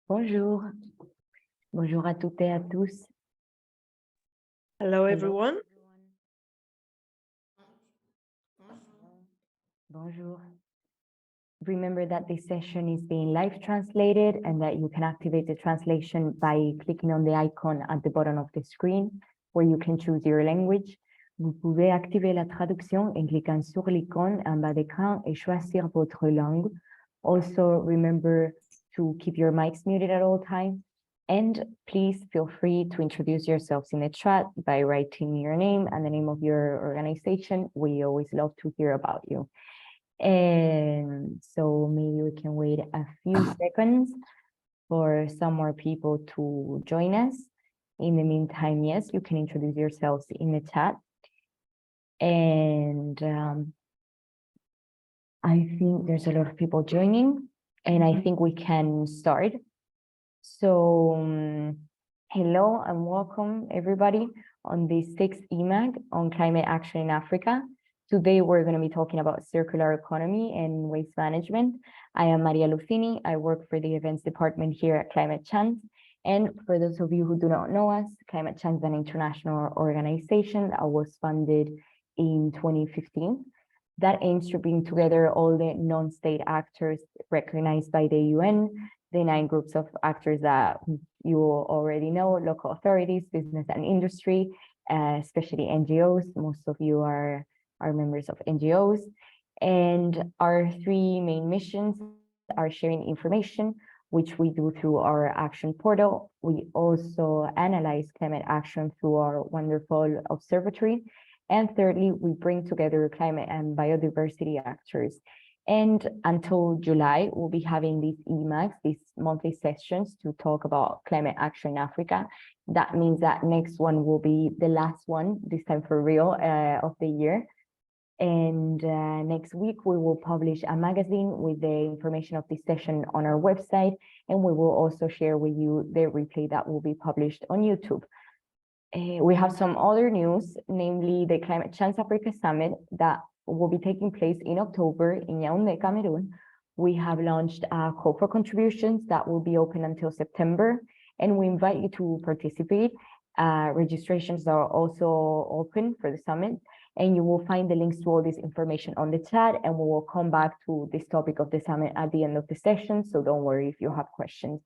Bonjour. Bonjour à toutes et à tous. Hello, everyone. Bonjour. Remember that this session is being live translated and that you can activate the translation by clicking on the icon at the bottom of the screen where you can choose your language. Vous pouvez activer la traduction en cliquant sur l'icône en bas d'écran et choisir votre langue. Also, remember to keep your mics muted at all times. And please feel free to introduce yourselves in the chat by writing your name and the name of your organization. We always love to hear about you. And so maybe we can wait a few seconds for some more people to join us. In the meantime, yes, you can introduce yourselves in the chat. And I think there's a lot of people joining, and I think we can start. So hello and welcome everybody on the 6th eMag on climate action in Africa. Today we're going to be talking about circular economy and waste management. I am Maria Lucini. I work for the events department here at Climate Chance. And for those of you who do not know us, Climate Chance is an international organization that was funded in 2015 that aims to bring together all the non-state actors recognized by the UN, the 9 groups of actors that you already know, local authorities, business and industry, especially NGOs. Most of you are members of NGOs. And our 3 main missions are sharing information, which we do through our action portal. We also analyze climate action through our wonderful observatory. And thirdly, we bring together climate and biodiversity actors. And until July, we'll be having these eMags, these monthly sessions to talk about climate action in Africa. That means that next one will be the last one, this time for real, of the year. And next week, we will publish a magazine with the information of this session on our website. And we will also share with you the replay that will be published on YouTube. We have some other news, namely the Climate Chance Africa Summit that will be taking place in October in Yaoundé, Cameroon. We have launched a call for contributions that will be open until September, and we invite you to participate. Registrations are also open for the summit, and you will find the links to all this information on the chat, and we will come back to this topic of the summit at the end of the session, so don't worry if you have questions.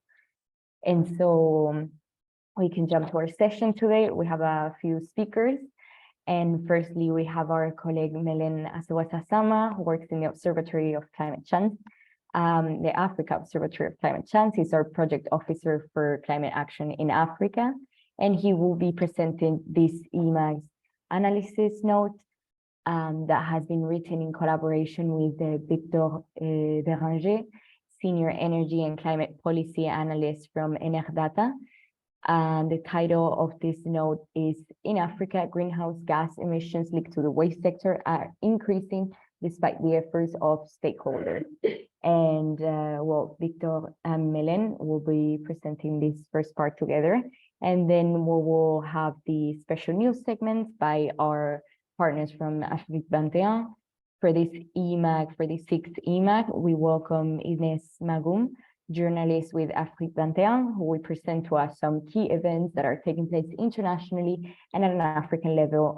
And so we can jump to our session today. We have a few speakers. And firstly, we have our colleague Mélaine Assè, who works in the Observatory of Climate Change, the Africa Observatory of Climate Change. He's our project officer for climate action in Africa. And he will be presenting this eMag's analysis note that has been written in collaboration with Victor Bérenger, Senior Energy and Climate Policy Analyst from Enerdata. And the title of this note is, in Africa, greenhouse gas emissions linked to the waste sector are increasing despite the efforts of stakeholders. And well, Victor and Mélaine will be presenting this first part together. And then we will have the special news segments by our partners from Afrik 21. For this eMag, for the 6th eMag, we welcome Ines Magoum, journalist with Afrik 21, who will present to us some key events that are taking place internationally and at an African level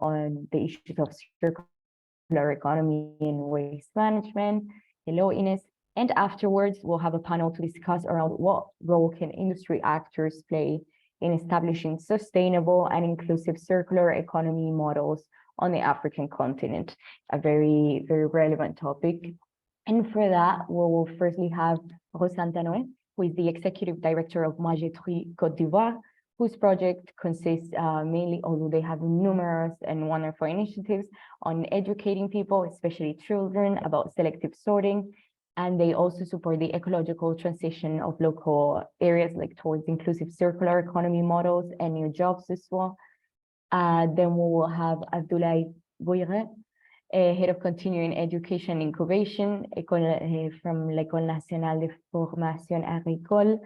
on the issues of circular economy and waste management. Hello, Ines. And afterwards, we'll have a panel to discuss around what role can industry actors play in establishing sustainable and inclusive circular economy models on the African continent, a very, very relevant topic. And for that, we will firstly have Rosanne Tanoe, who is the Executive Director of Magetri Côte d'Ivoire, whose project consists mainly, although they have numerous and wonderful initiatives on educating people, especially children, about selective sorting. And they also support the ecological transition of local areas, like towards inclusive circular economy models and new jobs as well. Then we will have Abdoulaye Guire, Head of Continuing Education and Incubation, Ecole, from l'École nationale de formation agricole,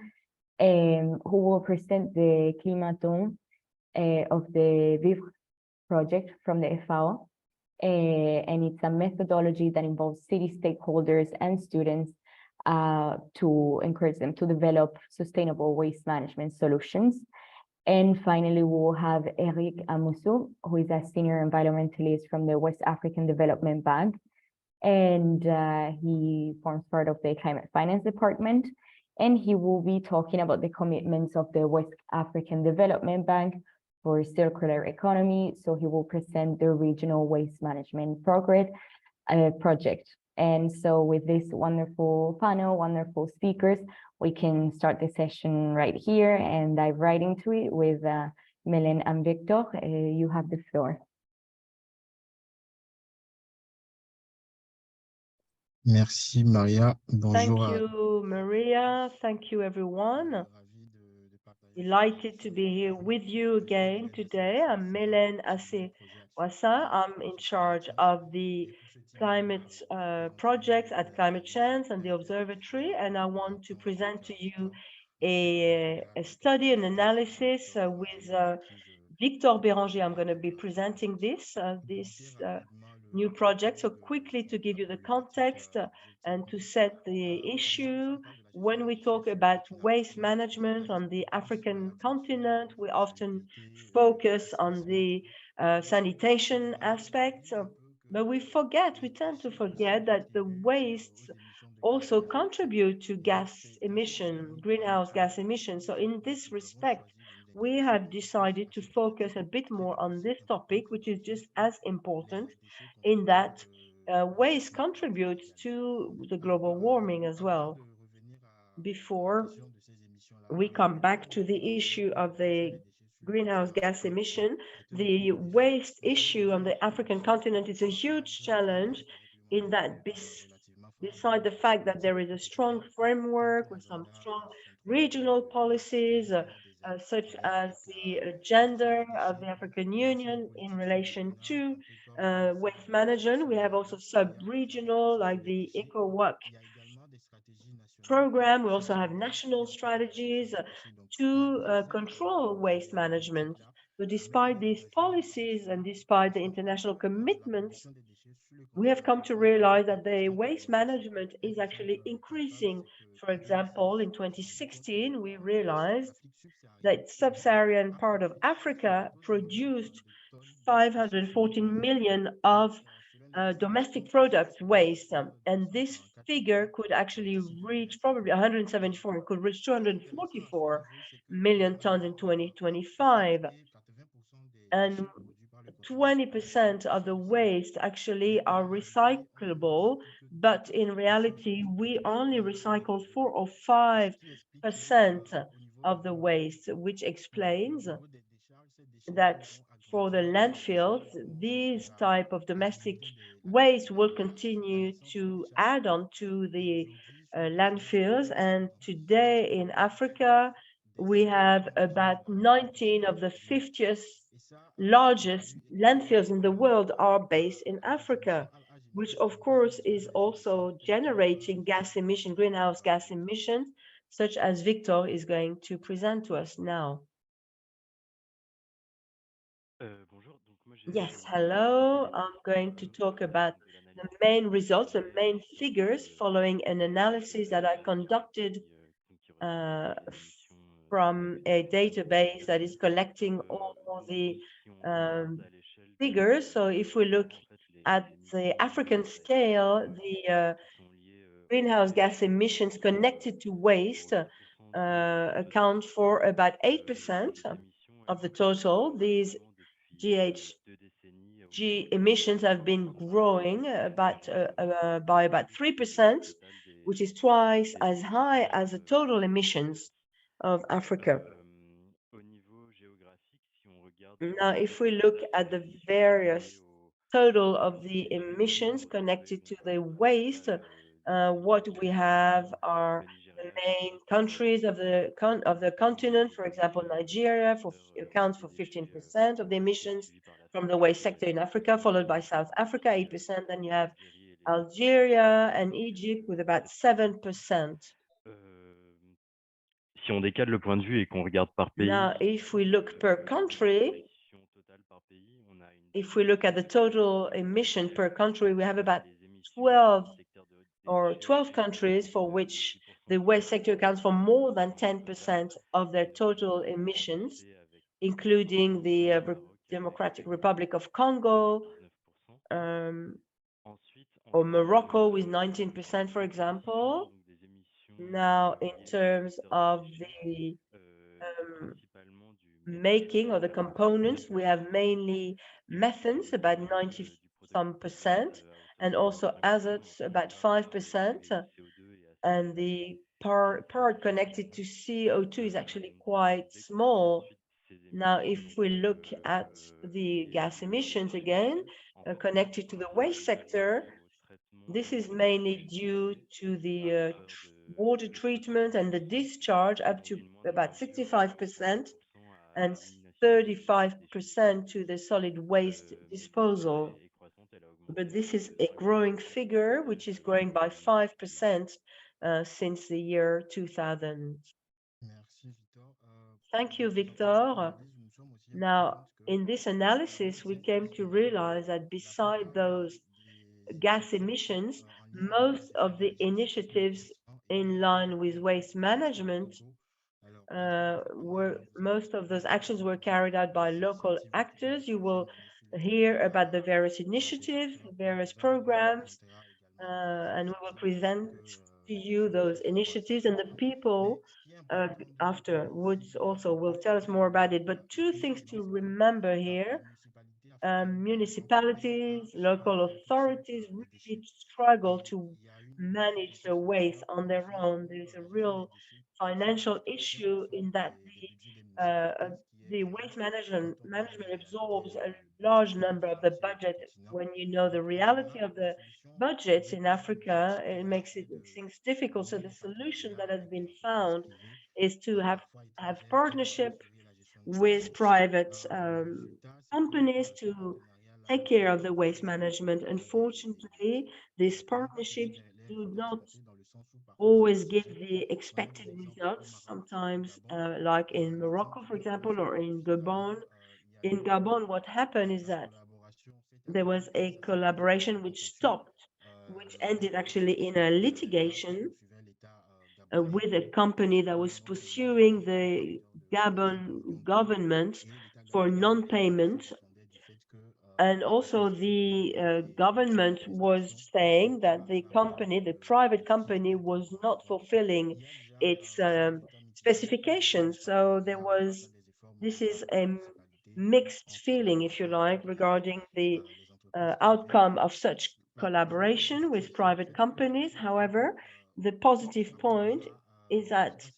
who will present the climaton of the Vivre project from the FAO. And it's a methodology that involves city stakeholders and students to encourage them to develop sustainable waste management solutions. And finally, we'll have Éric Amoussou, who is a senior environmentalist from the West African Development Bank. And he forms part of the climate finance department. And he will be talking about the commitments of the West African Development Bank for circular economy. So he will present the regional waste management project. And so with this wonderful panel, wonderful speakers, we can start the session right here and dive right into it with Mélaine and Victor. You have the floor. Merci, Maria. Bonjour. Thank you, Maria. Thank you, everyone. Delighted to be here with you again today. I'm Mélaine Assè Wassa. I'm in charge of the climate projects at Climate Change and the Observatory, and I want to present to you a study and analysis with Victor Bérenger. I'm going to be presenting this new project. So quickly to give you the context and to set the issue, when we talk about waste management on the African continent, we often focus on the sanitation aspects, but we tend to forget that the wastes also contribute to greenhouse gas emissions. So in this respect, we have decided to focus a bit more on this topic, which is just as important in that waste contributes to the global warming as well. Before we come back to the issue of the greenhouse gas emission, the waste issue on the African continent is a huge challenge in that beside the fact that there is a strong framework with some strong regional policies, such as the agenda of the African Union in relation to waste management. We have also sub-regional, like the Ecole program. We also have national strategies to control waste management. So despite these policies and despite the international commitments, we have come to realize that the waste management is actually increasing. For example, in 2016, we realized that sub-Saharan part of Africa produced 514 million of domestic product waste, and this figure could actually reach probably 174, could reach 244 million tons in 2025. And 20% of the waste actually are recyclable, but in reality, we only recycle 4 or 5% of the waste, which explains that for the landfills, these type of domestic waste will continue to add on to the landfills. And today in Africa, we have about 19 of the 50th largest landfills in the world are based in Africa, which of course is also generating greenhouse gas emissions, such as Victor is going to present to us now. Yes, hello. I'm going to talk about the main results, the main figures following an analysis that I conducted from a database that is collecting all the figures. So if we look at the African scale, the greenhouse gas emissions connected to waste account for about 8% of the total. These GHG emissions have been growing by about 3%, which is twice as high as the total emissions of Africa. Now, if we look at the various total of the emissions connected to the waste, what we have are the main countries of the continent. For example, Nigeria accounts for 15% of the emissions from the waste sector in Africa, followed by South Africa, 8%. Then you have Algeria and Egypt with about 7%. Si on décale le point de vue et qu'on regarde par pays, now, if we look per country, if we look at the total emission per country, we have about 12 or 12 countries for which the waste sector accounts for more than 10% of their total emissions, including the Democratic Republic of Congo, or Morocco with 19%, for example. Now, in terms of the making or the components, we have mainly methanes, about 90-some%, and also azotes, about 5%. And the part connected to CO2 is actually quite small. Now, if we look at the gas emissions again, connected to the waste sector, this is mainly due to the water treatment and the discharge, up to about 65%, and 35% to the solid waste disposal. But this is a growing figure, which is growing by 5% since the year 2000. Thank you, Victor. Now, in this analysis, we came to realize that beside those gas emissions, most of the initiatives in line with waste management most of those actions were carried out by local actors. You will hear about the various initiatives, various programs, and we will present to you those initiatives, and the people afterwards also will tell us more about it. But two things to remember here. Municipalities, local authorities really struggle to manage the waste on their own. There's a real financial issue in that the waste management absorbs a large number of the budget. When you know the reality of the budgets in Africa, it makes things difficult. So the solution that has been found is to have partnership with private companies to take care of the waste management. Unfortunately, these partnerships do not always give the expected results. Sometimes, like in Morocco, for example, or in Gabon. In Gabon, what happened is that there was a collaboration which stopped, which ended actually in a litigation with a company that was pursuing the Gabon government for non-payment. And also the government was saying that the company, the private company, was not fulfilling its specifications. So this is a mixed feeling, if you like, regarding the outcome of such collaboration with private companies. However, the positive point is that,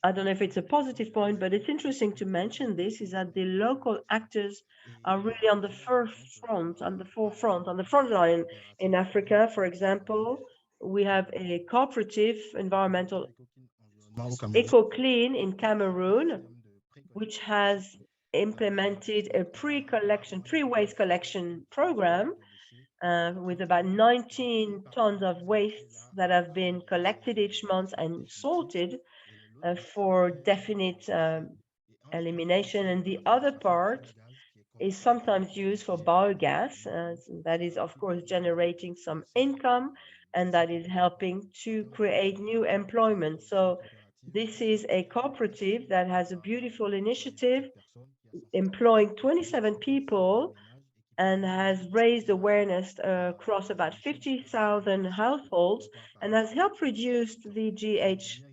I don't know if it's a positive point, but it's interesting to mention this, is that the local actors are really on the forefront, on the front line in Africa. For example, we have a cooperative environmental Ecole in Cameroon, which has implemented a pre-waste collection program with about 19 tons of waste that have been collected each month and sorted for definite elimination. And the other part is sometimes used for biogas. That is, of course, generating some income, and that is helping to create new employment. So this is a cooperative that has a beautiful initiative employing 27 people and has raised awareness across about 50,000 households and has helped reduce the GHG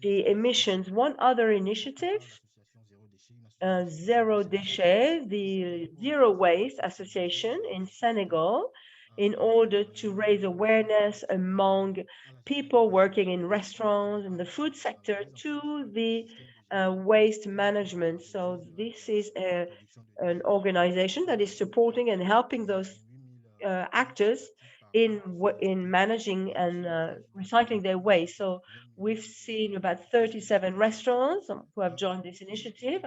emissions. One other initiative, Zero Déchet, the Zero Waste Association in Senegal, in order to raise awareness among people working in restaurants and the food sector to the waste management. So this is an organization that is supporting and helping those actors in managing and recycling their waste. So we've seen about 37 restaurants who have joined this initiative,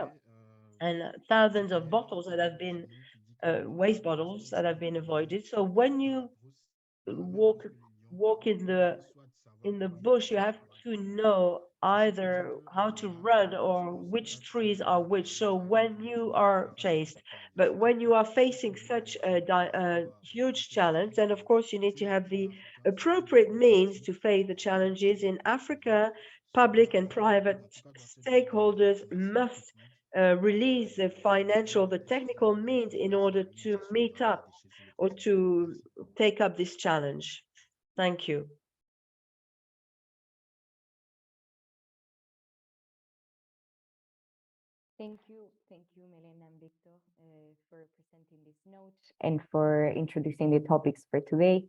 and thousands of bottles that have been waste bottles that have been avoided. So when you walk in the bush, you have to know either how to run or which trees are which. So when you are chased, but when you are facing such a huge challenge, then of course you need to have the appropriate means to face the challenges. In Africa, public and private stakeholders must release the financial, the technical means in order to meet up or to take up this challenge. Thank you. Thank you, Mélaine and Victor, for presenting this note and for introducing the topics for today.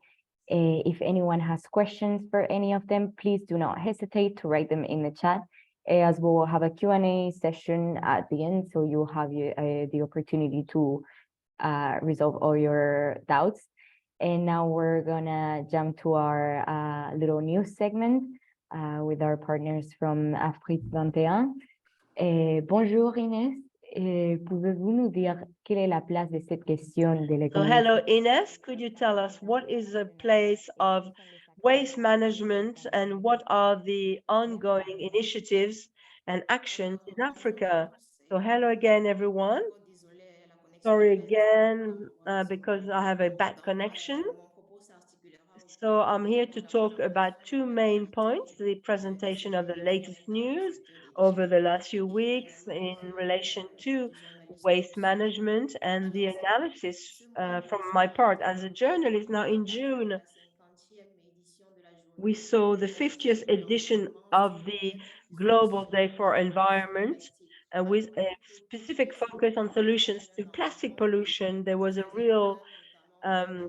If anyone has questions for any of them, please do not hesitate to write them in the chat, as we will have a Q&A session at the end, so you'll have the opportunity to resolve all your doubts. And now we're gonna jump to our little news segment with our partners from Afrik 21. Bonjour Ines, pouvez-vous nous dire quelle est la place de cette question de So l'économie? hello Ines, could you tell us what is the place of waste management and what are the ongoing initiatives and actions in Africa? So hello again everyone. Sorry again because I have a bad connection. So I'm here to talk about two main points: the presentation of the latest news over the last few weeks in relation to waste management and the analysis from my part as a journalist. Now in June, we saw the 50th edition of the Global Day for Environment with a specific focus on solutions to plastic pollution. There was a real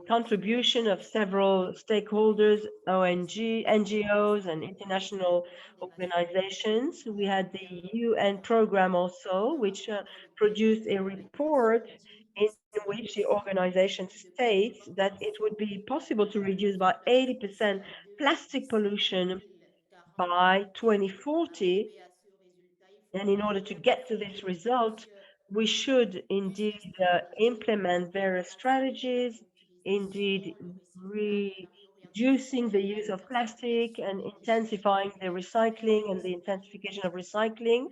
contribution of several stakeholders, NGOs, and international organizations. We had the UN program also, which produced a report in which the organization states that it would be possible to reduce by 80% plastic pollution by 2040. And in order to get to this result, we should indeed implement various strategies, indeed reducing the use of plastic and intensifying the recycling and the intensification of recycling.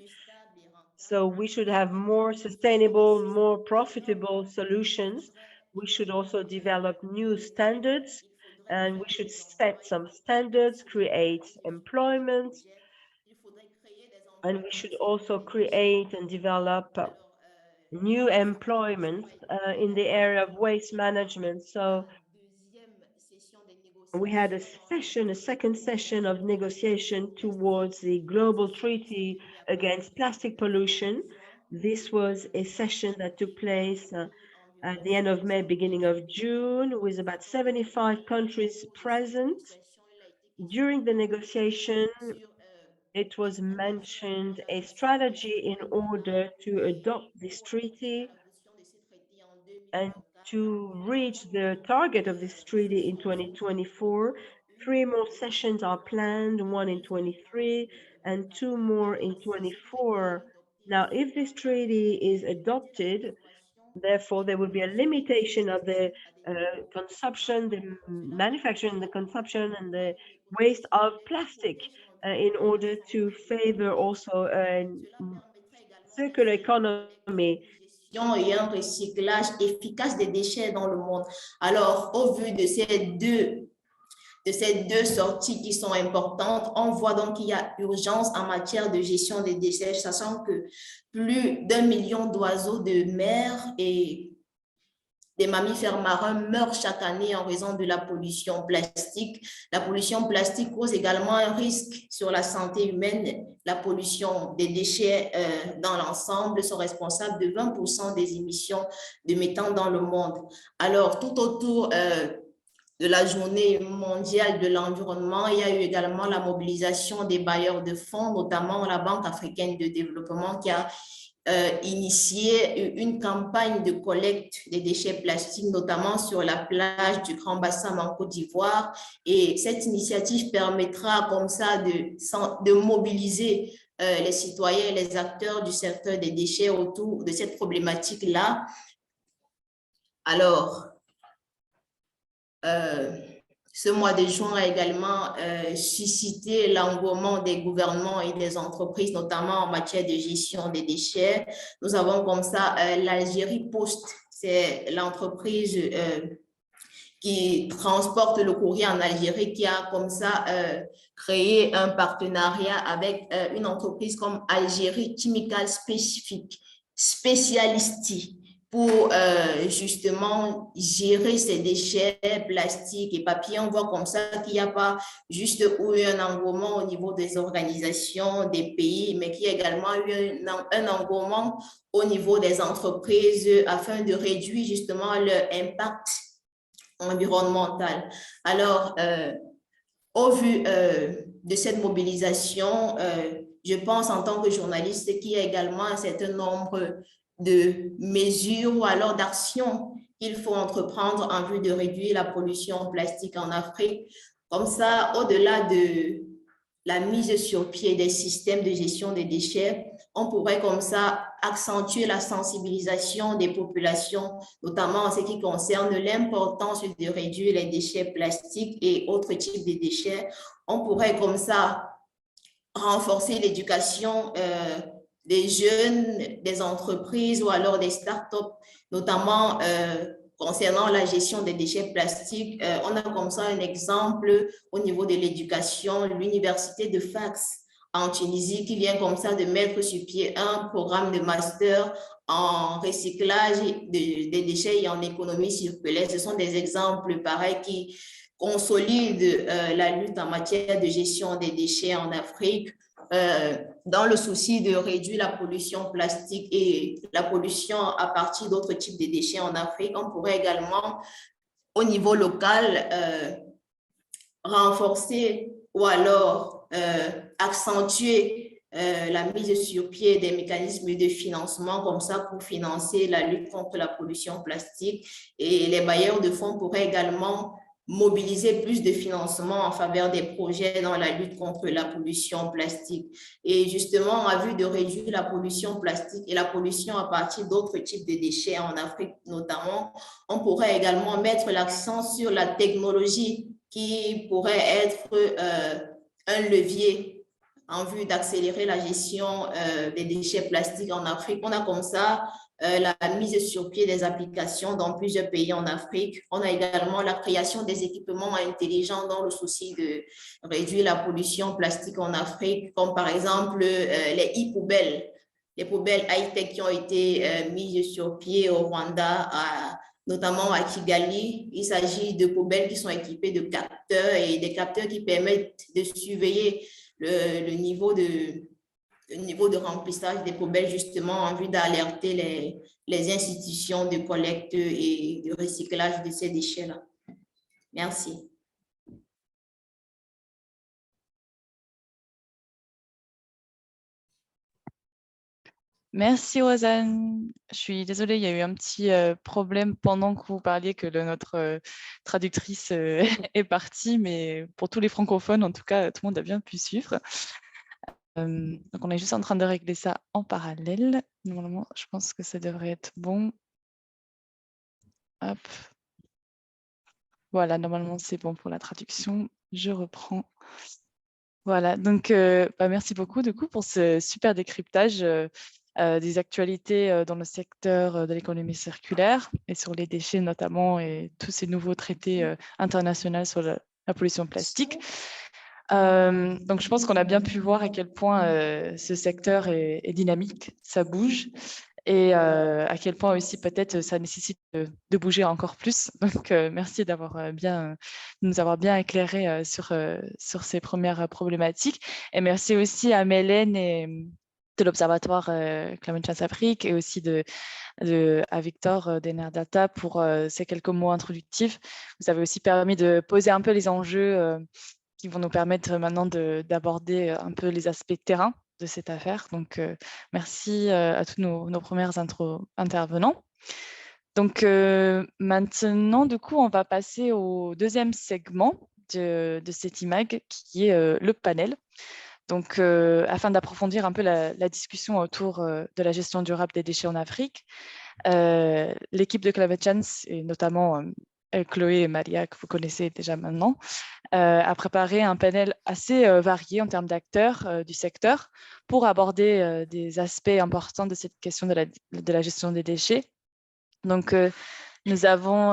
So we should have more sustainable, more profitable solutions. We should also develop new standards, and we should set some standards, create employment, and we should also create and develop new employment in the area of waste management. So we had a second session of negotiation towards the global treaty against plastic pollution. This was a session that took place at the end of May, beginning of June, with about 75 countries present. During the negotiation, it was mentioned a strategy in order to adopt this treaty and to reach the target of this treaty in 2024. 3 more sessions are planned, one in 23 and 2 more in 24. Now, if this treaty is adopted, therefore, there will be a limitation of the consumption, the manufacturing, the consumption, and the waste of plastic in order to favor also a circular economy. Et un recyclage efficace des déchets dans le monde. Alors, au vu de ces deux sorties qui sont importantes, on voit donc qu'il y a urgence en matière de gestion des déchets, sachant que plus d'1 million d'oiseaux de mer et des mammifères marins meurent chaque année en raison de la pollution plastique. La pollution plastique cause également un risque sur la santé humaine. La pollution des déchets dans l'ensemble sont responsables de 20% des émissions de méthane dans le monde. Alors, tout autour de la journée mondiale de l'environnement, il y a eu également la mobilisation des bailleurs de fonds, notamment la Banque africaine de développement qui a initié une campagne de collecte des déchets plastiques, notamment sur la plage du Grand Bassin en Côte d'Ivoire. Et cette initiative permettra comme ça de mobiliser les citoyens et les acteurs du secteur des déchets autour de cette problématique-là. Alors, ce mois de juin a également suscité l'engouement des gouvernements et des entreprises, notamment en matière de gestion des déchets. Nous avons comme ça l'Algérie Post, c'est l'entreprise qui transporte le courrier en Algérie, qui a comme ça créé un partenariat avec une entreprise comme Algérie Chemical Specialist pour justement gérer ces déchets plastiques et papier. On voit comme ça qu'il n'y a pas juste eu un engouement au niveau des organisations, des pays, mais qu'il y a également eu un engouement au niveau des entreprises afin de réduire justement leur impact environnemental. Alors, au vu de cette mobilisation, je pense en tant que journaliste qu'il y a également un certain nombre de mesures ou alors d'actions qu'il faut entreprendre en vue de réduire la pollution plastique en Afrique. Comme ça, au-delà de la mise sur pied des systèmes de gestion des déchets, on pourrait comme ça accentuer la sensibilisation des populations, notamment en ce qui concerne l'importance de réduire les déchets plastiques et autres types de déchets. On pourrait comme ça renforcer l'éducation des jeunes, des entreprises ou alors des startups, notamment concernant la gestion des déchets plastiques. On a comme ça un exemple au niveau de l'éducation, l'université de Fax en Tunisie qui vient comme ça de mettre sur pied un programme de master en recyclage des déchets et en économie circulaire. Ce sont des exemples pareils qui consolident la lutte en matière de gestion des déchets en Afrique. Dans le souci de réduire la pollution plastique et la pollution à partir d'autres types de déchets en Afrique, on pourrait également, au niveau local, renforcer ou alors accentuer la mise sur pied des mécanismes de financement comme ça pour financer la lutte contre la pollution plastique. Et les bailleurs de fonds pourraient également mobiliser plus de financement en faveur des projets dans la lutte contre la pollution plastique. Et justement, en vue de réduire la pollution plastique et la pollution à partir d'autres types de déchets en Afrique notamment, on pourrait également mettre l'accent sur la technologie qui pourrait être un levier en vue d'accélérer la gestion des déchets plastiques en Afrique. On a comme ça la mise sur pied des applications dans plusieurs pays en Afrique. On a également la création des équipements intelligents dans le souci de réduire la pollution plastique en Afrique, comme par exemple les e-poubelles, les poubelles high-tech qui ont été mises sur pied au Rwanda, notamment à Kigali. Il s'agit de poubelles qui sont équipées de capteurs et des capteurs qui permettent de surveiller le niveau de remplissage des poubelles, justement, en vue d'alerter les institutions de collecte et de recyclage de ces déchets-là. Merci. Merci Rosanne. Je suis désolée, il y a eu un petit problème pendant que vous parliez que notre traductrice est partie, mais pour tous les francophones, en tout cas, tout le monde a bien pu suivre. Donc on est juste en train de régler ça en parallèle. Normalement, je pense que ça devrait être bon. Hop. Voilà, normalement c'est bon pour la traduction. Je reprends. Voilà, donc merci beaucoup du coup pour ce super décryptage des actualités dans le secteur de l'économie circulaire et sur les déchets notamment et tous ces nouveaux traités internationaux sur la pollution plastique. Donc je pense qu'on a bien pu voir à quel point ce secteur est dynamique, ça bouge et à quel point aussi peut-être ça nécessite de bouger encore plus. Donc merci d'avoir nous avoir bien éclairé sur ces premières problématiques. Et merci aussi à Mélaine et de l'Observatoire Climate Change Afrique et aussi à Victor d'Enerdata pour ces quelques mots introductifs. Vous avez aussi permis de poser un peu les enjeux qui vont nous permettre maintenant d'aborder un peu les aspects terrain de cette affaire. Donc, merci à tous nos premiers intervenants. Donc, maintenant, du coup, on va passer au deuxième segment de cet eMag, qui est le panel. Donc, afin d'approfondir un peu la discussion autour de la gestion durable des déchets en Afrique, l'équipe de Climate Change, et notamment Chloé et Maria, que vous connaissez déjà maintenant, a préparé un panel assez varié en termes d'acteurs du secteur pour aborder des aspects importants de cette question de la gestion des déchets. Donc, nous avons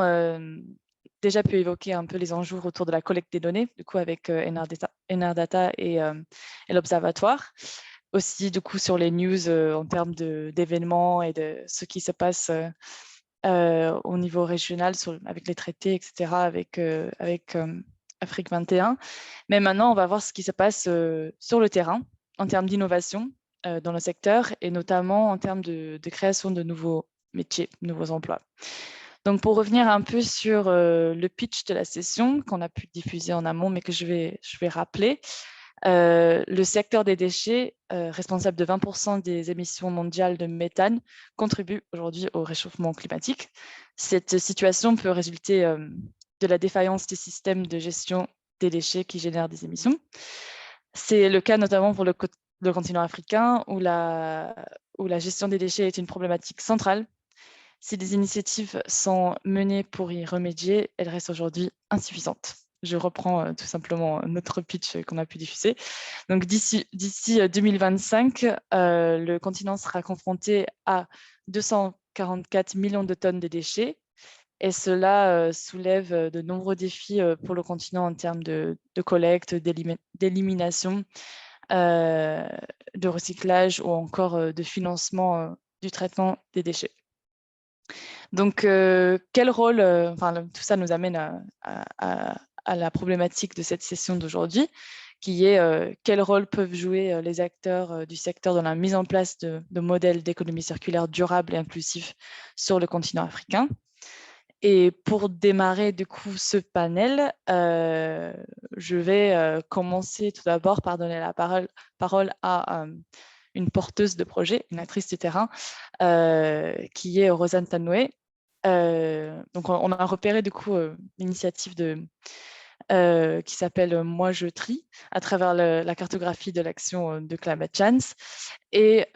déjà pu évoquer un peu les enjeux autour de la collecte des données, du coup avec Enerdata et l'Observatoire. Aussi, du coup, sur les news en termes d'événements et de ce qui se passe au niveau régional avec les traités, etc., avec Afrik 21. Mais maintenant, on va voir ce qui se passe sur le terrain en termes d'innovation dans le secteur et notamment en termes de création de nouveaux métiers, de nouveaux emplois. Donc, pour revenir un peu sur le pitch de la session qu'on a pu diffuser en amont, mais que je vais rappeler, le secteur des déchets, responsable de 20% des émissions mondiales de méthane, contribue aujourd'hui au réchauffement climatique. Cette situation peut résulter de la défaillance des systèmes de gestion des déchets qui génèrent des émissions. C'est le cas notamment pour le continent africain, où la gestion des déchets est une problématique centrale. Si des initiatives sont menées pour y remédier, elles restent aujourd'hui insuffisantes. Je reprends tout simplement notre pitch qu'on a pu diffuser. Donc, d'ici 2025, le continent sera confronté à 244 millions de tonnes de déchets. Et cela soulève de nombreux défis pour le continent en termes de collecte, d'élimination, de recyclage ou encore de financement du traitement des déchets. Donc, quel rôle, tout ça nous amène à la problématique de cette session d'aujourd'hui, qui est quel rôle peuvent jouer les acteurs du secteur dans la mise en place de modèles d'économie circulaire durable et inclusif sur le continent africain. Et pour démarrer du coup ce panel, je vais commencer tout d'abord par donner la parole à une porteuse de projet, une actrice du terrain, qui est Rosanne Tanoe. Donc, on a repéré du coup l'initiative qui s'appelle Moi je trie à travers la cartographie de l'action de Climate Change. Et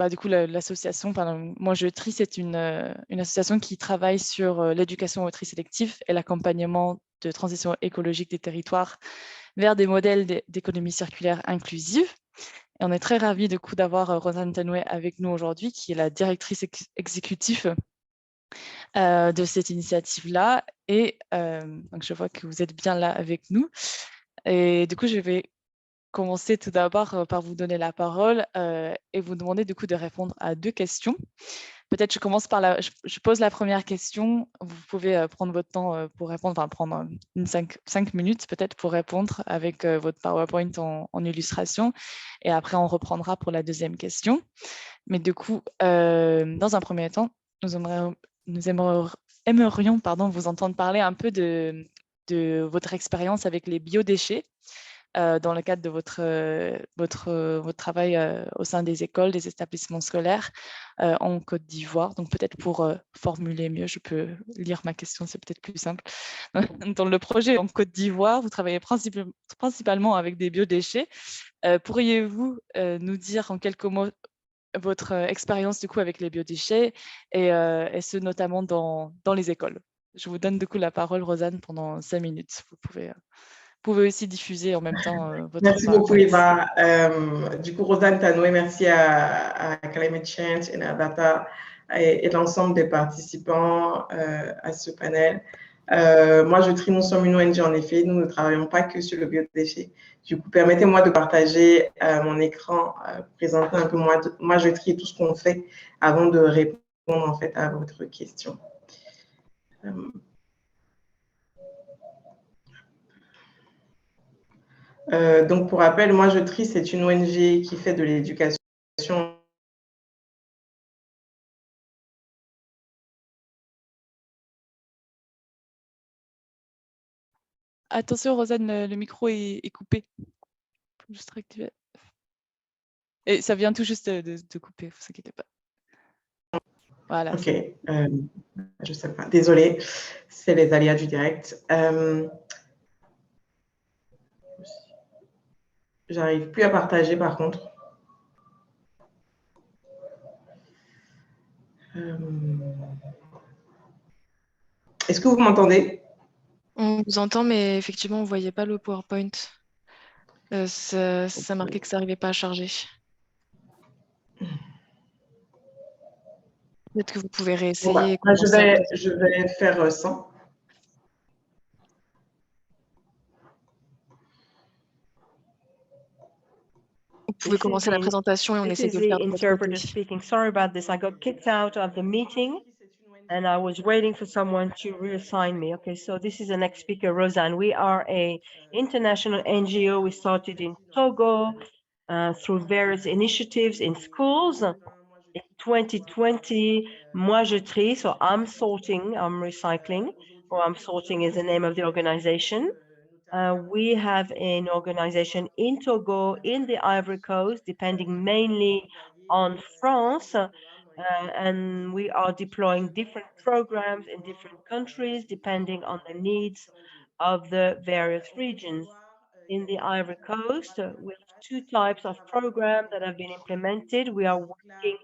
du coup, l'association Moi je trie, c'est une association qui travaille sur l'éducation au tri sélectif et l'accompagnement de transition écologique des territoires vers des modèles d'économie circulaire inclusive. Et on est très ravis du coup d'avoir Rosanne Tanoe avec nous aujourd'hui, qui est la directrice exécutive de cette initiative-là. Et donc je vois que vous êtes bien là avec nous. Et du coup, je vais commencer tout d'abord par vous donner la parole et vous demander du coup de répondre à 2 questions. Peut-être je commence par je pose la première question. Vous pouvez prendre votre temps pour répondre, prendre 5 minutes peut-être pour répondre avec votre PowerPoint en illustration. Et après, on reprendra pour la deuxième question. Mais du coup, dans un premier temps, nous aimerions vous entendre parler un peu de votre expérience avec les biodéchets dans le cadre de votre travail au sein des écoles, des établissements scolaires en Côte d'Ivoire. Donc peut-être pour formuler mieux, je peux lire ma question, c'est peut-être plus simple. Dans le projet en Côte d'Ivoire, vous travaillez principalement avec des biodéchets. Pourriez-vous nous dire en quelques mots votre expérience du coup avec les biodéchets et ce notamment dans les écoles? Je vous donne du coup la parole, Rosanne, pendant 5 minutes. Vous pouvez aussi diffuser en même temps votre Merci beaucoup, PowerPoint. Eva. Du coup, Rosanne Tanoe, merci à Climate Change, Enerdata et l'ensemble des participants à ce panel. Moi, je trie, nous sommes une ONG en effet, nous ne travaillons pas que sur le biodéchet. Du coup, permettez-moi de partager mon écran, présenter un peu moi, je trie tout ce qu'on fait avant de répondre en fait à votre question. Donc, pour rappel, Moi je trie, c'est une ONG qui fait de l'éducation. Attention, Rosanne, le micro est coupé. Faut juste réactiver. Et ça vient tout juste de couper, ne vous inquiétez pas. Voilà. Ok, je sais pas, désolée, c'est les aléas du direct. J'arrive plus à partager par contre. Est-ce que vous m'entendez? On vous entend, mais effectivement, on ne voyait pas le PowerPoint. Ça marquait que ça n'arrivait pas à charger. Peut-être que vous pouvez réessayer. Bon, je vais faire sans. Vous pouvez commencer la présentation et on essaie de le faire de notre côté. Speaking. Sorry about this. I got kicked out of the meeting and I was waiting for someone to reassign me. Okay, so this is the next speaker, Rosanne. We are a international NGO. We started in Togo through various initiatives in schools. In 2020, Moi Je Trie, so I'm sorting, I'm recycling, or I'm sorting is the name of the organization. We have an organization in Togo, in the Ivory Coast, depending mainly on France, and we are deploying different programs in different countries, depending on the needs of the various regions. In the Ivory Coast, we have two types of programs that have been implemented. We are working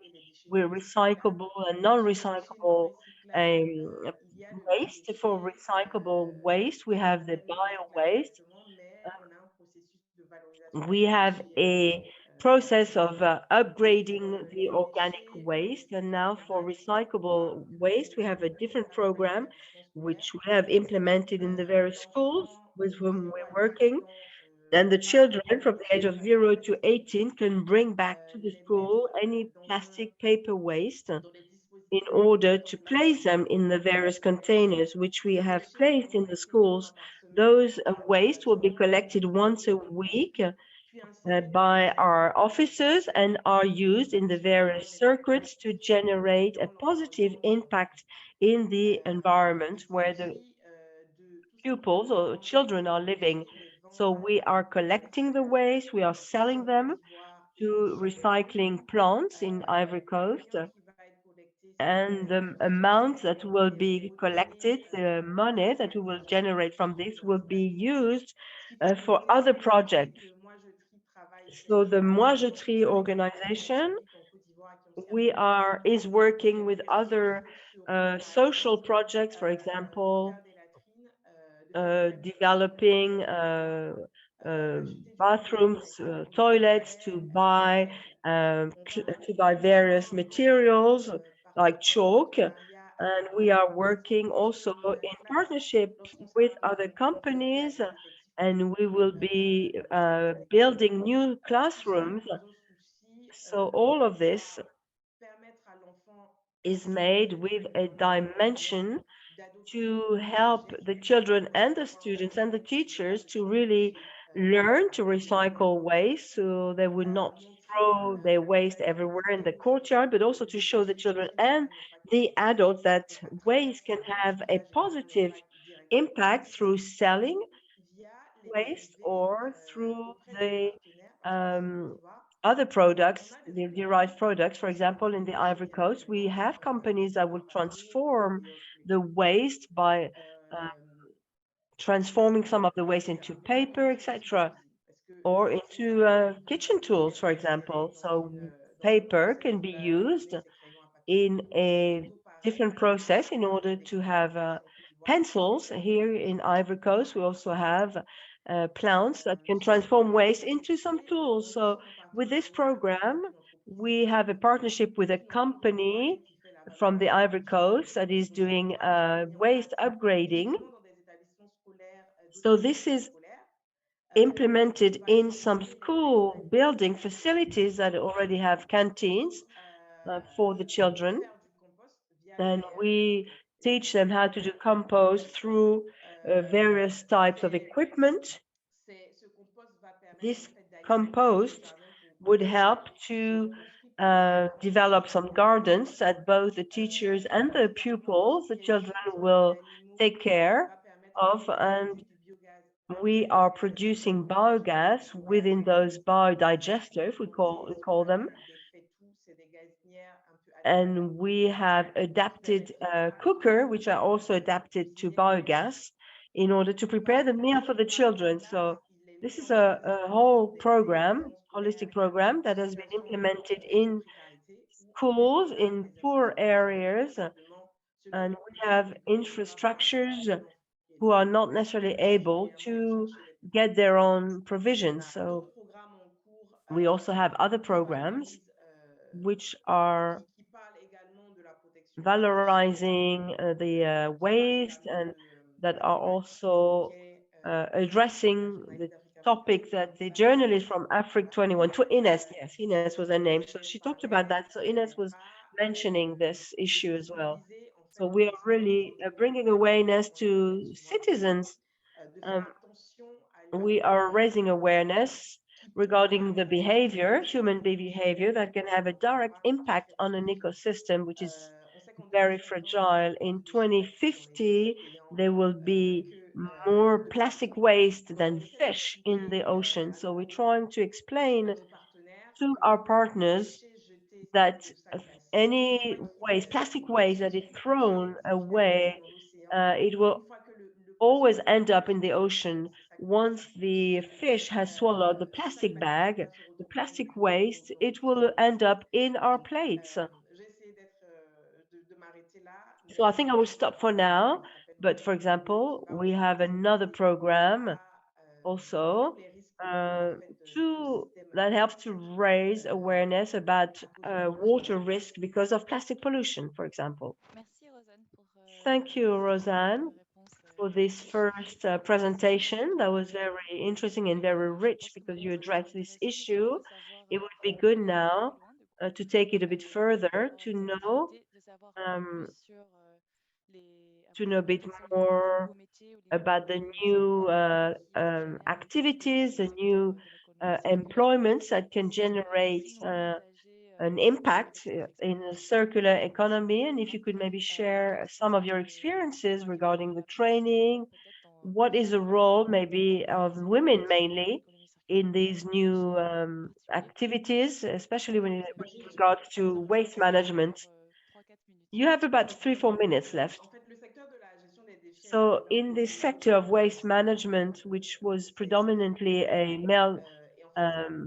with recyclable and non-recyclable waste. For recyclable waste, we have the bio-waste. We have a process of upgrading the organic waste, and now for recyclable waste, we have a different program which we have implemented in the various schools with whom we're working. And the children from the age of 0 to 18 can bring back to the school any plastic, paper waste in order to place them in the various containers which we have placed in the schools. Those waste will be collected once a week by our officers and are used in the various circuits to generate a positive impact in the environment where the pupils or children are living. So we are collecting the waste, we are selling them to recycling plants in Ivory Coast. And the amount that will be collected, the money that we will generate from this will be used for other projects. So the Moi Je Trie organization is working with other social projects, for example, developing bathrooms, toilets to buy various materials like chalk. And we are working also in partnership with other companies, and we will be building new classrooms. So all of this is made with a dimension to help the children and the students and the teachers to really learn to recycle waste, so they would not throw their waste everywhere in the courtyard, but also to show the children and the adults that waste can have a positive impact through selling waste or through the other products, the derived products. For example, in the Ivory Coast, we have companies that will transform the waste by transforming some of the waste into paper, etc., or into kitchen tools, for example. So paper can be used in a different process in order to have pencils. Here in Ivory Coast, we also have plants that can transform waste into some tools. So with this program, we have a partnership with a company from the Ivory Coast that is doing waste upgrading. So this is implemented in some school building facilities that already have canteens for the children. And we teach them how to do compost through various types of equipment. This compost would help to develop some gardens that both the teachers and the pupils, the children, will take care of. And we are producing biogas within those biodigesters, we call them. And we have adapted cooker, which are also adapted to biogas in order to prepare the meal for the children. So this is a whole program, holistic program that has been implemented in schools in poor areas and we have infrastructures who are not necessarily able to get their own provisions. So we also have other programs which are valorizing the waste and that are also addressing the topic that the journalist from Afrik 21, to Ines, yes, Ines was her name. So she talked about that. So Ines was mentioning this issue as well. So we are really bringing awareness to citizens. We are raising awareness regarding the behavior, human behavior, that can have a direct impact on an ecosystem, which is very fragile. In 2050, there will be more plastic waste than fish in the ocean. So we're trying to explain to our partners that any waste, plastic waste that is thrown away, it will always end up in the ocean. Once the fish has swallowed the plastic bag, the plastic waste, it will end up in our plates. So I think I will stop for now. But for example, we have another program also that helps to raise awareness about water risk because of plastic pollution, for example. Thank you, Rosanne, for this first presentation. That was very interesting and very rich because you addressed this issue. It would be good now to take it a bit further to know a bit more about the new activities, the new employments that can generate an impact in a circular economy. And if you could maybe share some of your experiences regarding the training, what is the role maybe of women mainly in these new activities, especially with regards to waste management? You have about 3-4 minutes left. So in this sector of waste management, which was predominantly a male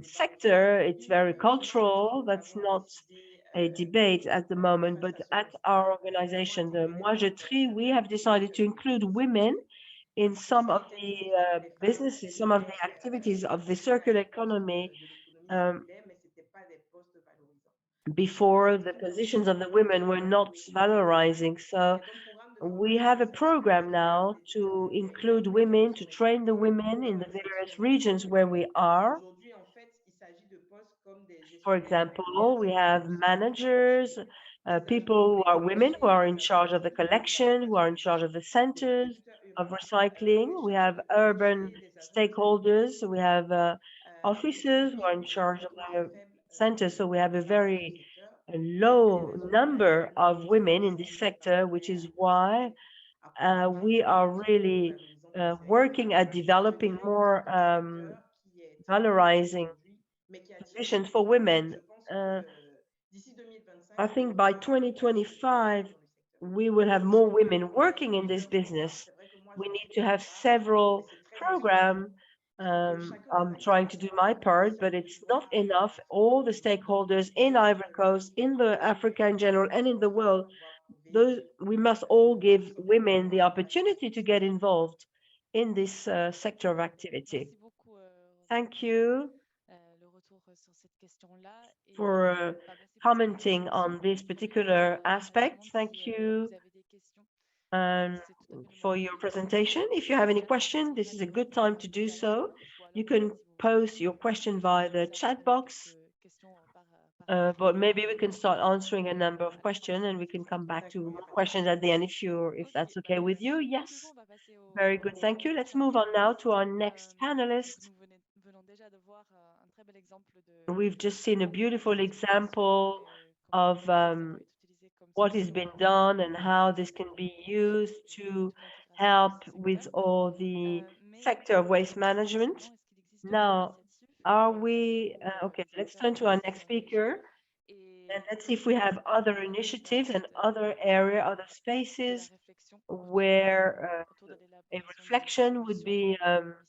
sector, it's very cultural. That's not a debate at the moment, but at our organization, the Moi Je Trie, we have decided to include women in some of the businesses, some of the activities of the circular economy. Before, the positions of the women were not valorizing. So we have a program now to include women, to train the women in the various regions where we are. For example, we have managers, people who are women who are in charge of the collection, who are in charge of the centers of recycling. We have urban stakeholders. We have officers who are in charge of the centers. So we have a very low number of women in this sector, which is why we are really working at developing more valorizing positions for women. I think by 2025, we will have more women working in this business. We need to have several programs. I'm trying to do my part, but it's not enough. All the stakeholders in Ivory Coast, in the Africa in general, and in the world, we must all give women the opportunity to get involved in this sector of activity. Thank you for commenting on this particular aspect. Thank you for your presentation. If you have any question, this is a good time to do so. You can post your question via the chat box, but maybe we can start answering a number of questions and we can come back to more questions at the end if that's okay with you. Yes, very good. Thank you. Let's move on now to our next panelist. We've just seen a beautiful example of what has been done and how this can be used to help with all the sector of waste management. Now, are we, okay, let's turn to our next speaker and let's see if we have other initiatives and other other spaces where a reflection would be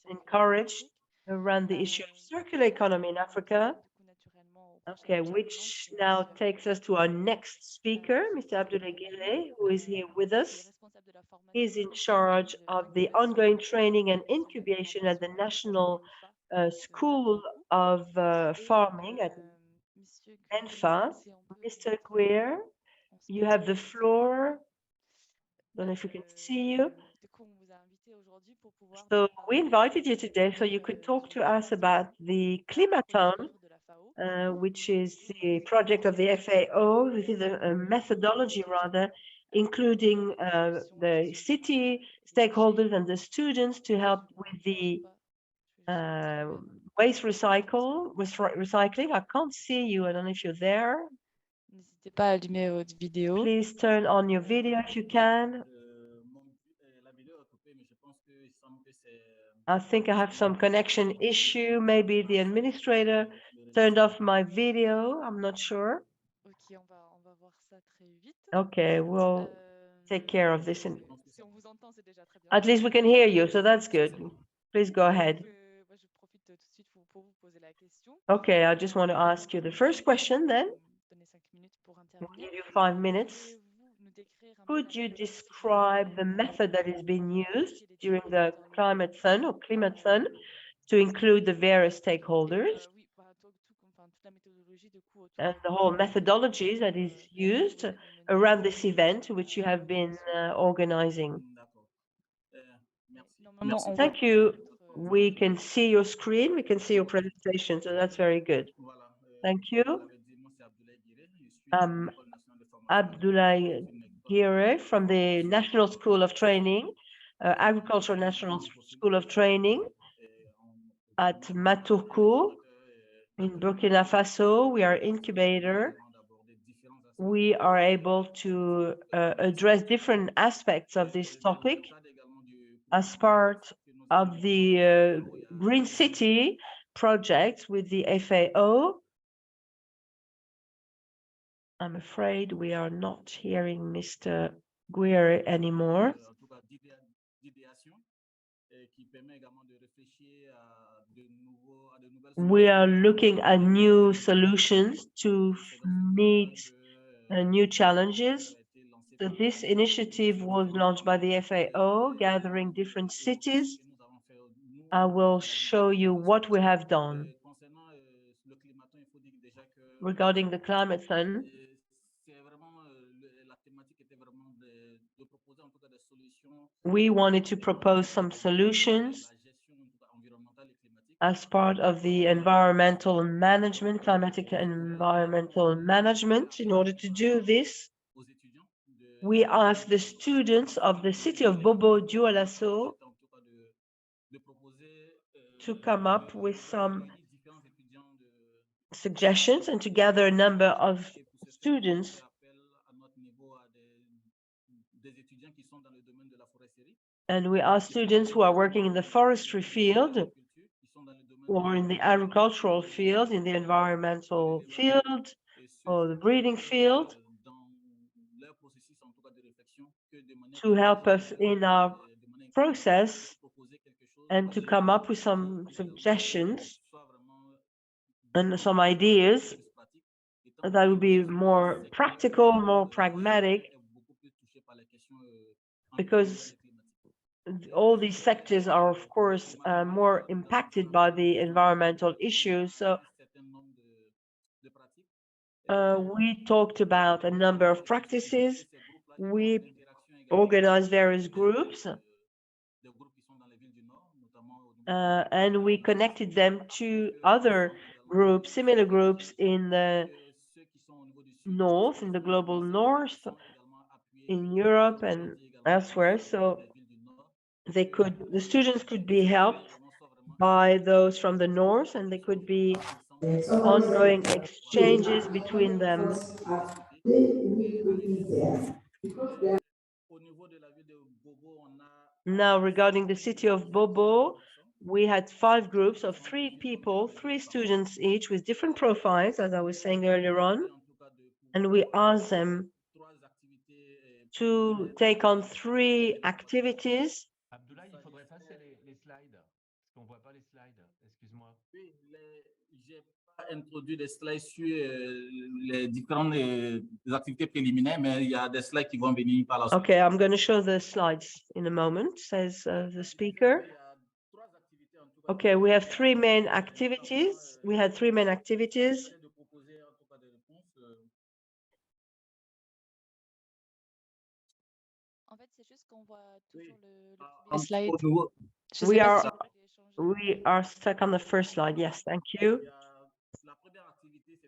encouraged around the issue of circular economy in Africa. Okay, which now takes us to our next speaker, Mr. Abdoulaye Guire, who is here with us. He's in charge of the ongoing training and incubation at the National School of Farming at ENFA. Mr. Guire, you have the floor. Don't know if we can see you. So we invited you today so you could talk to us about the Climaton, which is the project of the FAO. This is a methodology rather, including the city stakeholders and the students to help with the waste recycling. I can't see you. I don't know if you're there. N'hésitez pas à allumer votre vidéo. Please turn on your video if you can. I think I have some connection issue. Maybe the administrator turned off my video. I'm not sure. Ok, on va voir ça très vite. Okay, we'll take care of this. Si on vous entend, c'est déjà très bien. At least we can hear you, so that's good. Please go ahead. Moi, je profite tout de suite pour vous poser la question. Okay, I just want to ask you the first question then. Donner 5 minutes pour We'll intervenir. give you 5 minutes. Pouvez-vous nous décrire un peu Could la you méthode qui describe the method that is being used during the climate fund or climate fund to include the various stakeholders Oui, toute la méthodologie de coup autour and the whole methodologies that is used around this event which you have been organizing? Normalement, on voit Thank you. We can see your screen, we can see your presentation, so that's very good. Thank you. Abdoulaye Guire from the National School of Training, Agricultural National School of Training at Matourkou in Burkina Faso. We are incubator. We are able to address different aspects of this topic as part of the Green City project with the FAO. I'm afraid we are not hearing Mr. Guire anymore. We are looking at new solutions to meet new challenges. So this initiative was launched by the FAO, gathering different cities. I will show you what we have done. Regarding the climate fund, we wanted to propose some solutions as part of the environmental management, climatic and environmental management. In order to do this, we asked the students of the city of Bobo Dioulasso to come up with some suggestions and to gather a number of students and we asked students who are working in the forestry field or in the agricultural field, in the environmental field or the breeding field to help us in our process and to come up with some suggestions and some ideas that would be more practical, more pragmatic, because all these sectors are, of course, more impacted by the environmental issues. So we talked about a number of practices. We organized various groups and we connected them to other groups, similar groups in the north, in the global north, in Europe and elsewhere. So the students could be helped by those from the north, and there could be ongoing exchanges between them. Now, regarding the city of Bobo, we had 5 groups of 3 people, 3 students each with different profiles, as I was saying earlier on, and we asked them to take on 3 activities. qu'on voit pas les slides, excuse-moi. Oui, j'ai pas introduit des slides sur les différentes activités préliminaires, mais il y a des slides qui vont venir par la suite. Okay, I'm going to show the slides in a moment, says the speaker. Okay, we have three main activities. We had three main activities. En fait, c'est juste qu'on voit toujours le slide. Je sais We pas are si vous pouvez changer. we are stuck on the first slide. Yes, thank you.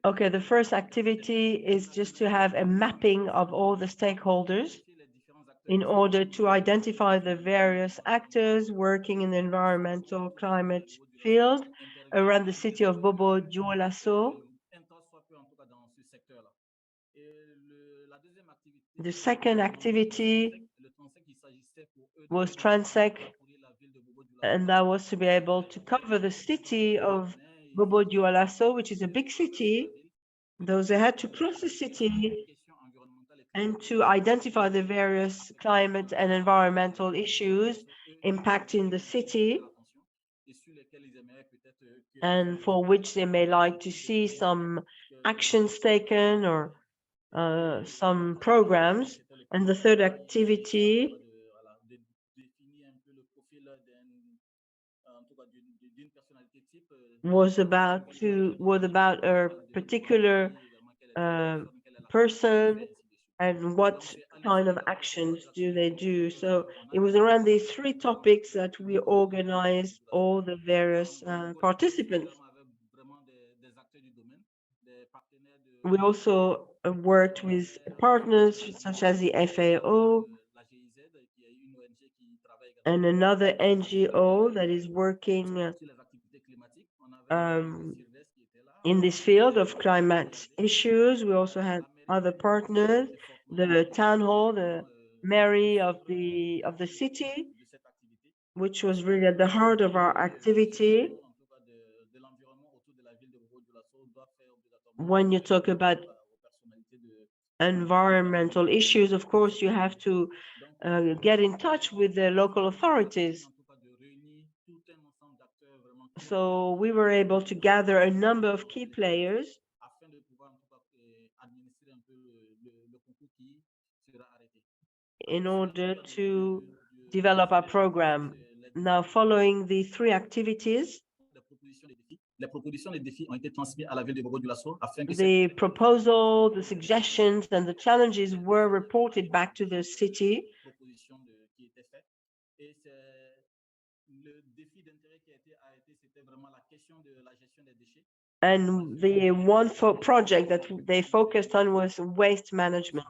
Okay, the first activity is just to have a mapping of all the stakeholders in order to identify the various actors working in the environmental climate field around the city of Bobo Dioulasso. The second activity was Transec, and that was to be able to cover the city of Bobo Dioulasso, which is a big city. Those they had to cross the city and to identify the various climate and environmental issues impacting the city, and for which they may like to see some actions taken or some programs. And the third activity was about a particular person and what kind of actions do they do. So it was around these three topics that we organized all the various participants. We also worked with partners such as the FAO and another NGO that is working in this field of climate issues. We also had other partners, the town hall, the mayor of the city, which was really at the heart of our activity. When you talk about environmental issues, of course, you have to get in touch with the local authorities. So we were able to gather a number of key players in order to develop our program. Now, following the three activities, the proposal, the suggestions, and the challenges were reported back to the city. And the one project that they focused on was waste management.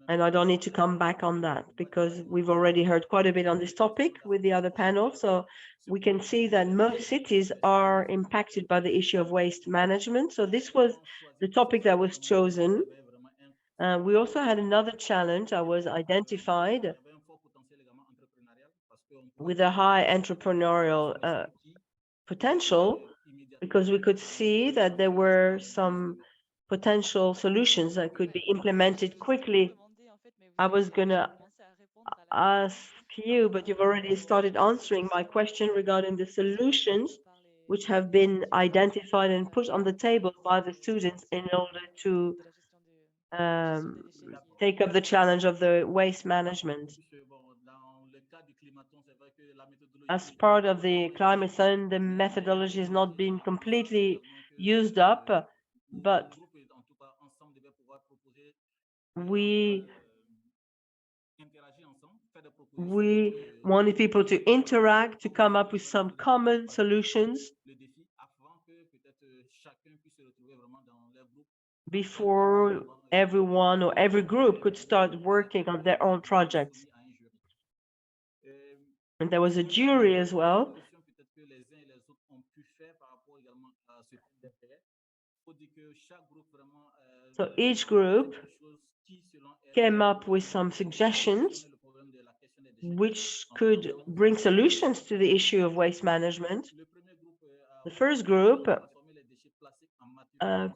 And I don't need to come back on that because we've already heard quite a bit on this topic with the other panel. So we can see that most cities are impacted by the issue of waste management. So this was the topic that was chosen. We also had another challenge that was identified with a high entrepreneurial potential, because we could see that there were some potential solutions that could be implemented quickly. I was going to ask you, but you've already started answering my question regarding the solutions which have been identified and put on the table by the students in order to take up the challenge of the waste management. As part of the climate zone, the methodology has not been completely used up, but we wanted people to interact, to come up with some common solutions before everyone or every group could start working on their own projects. And there was a jury as well. So each group came up with some suggestions which could bring solutions to the issue of waste management. The first group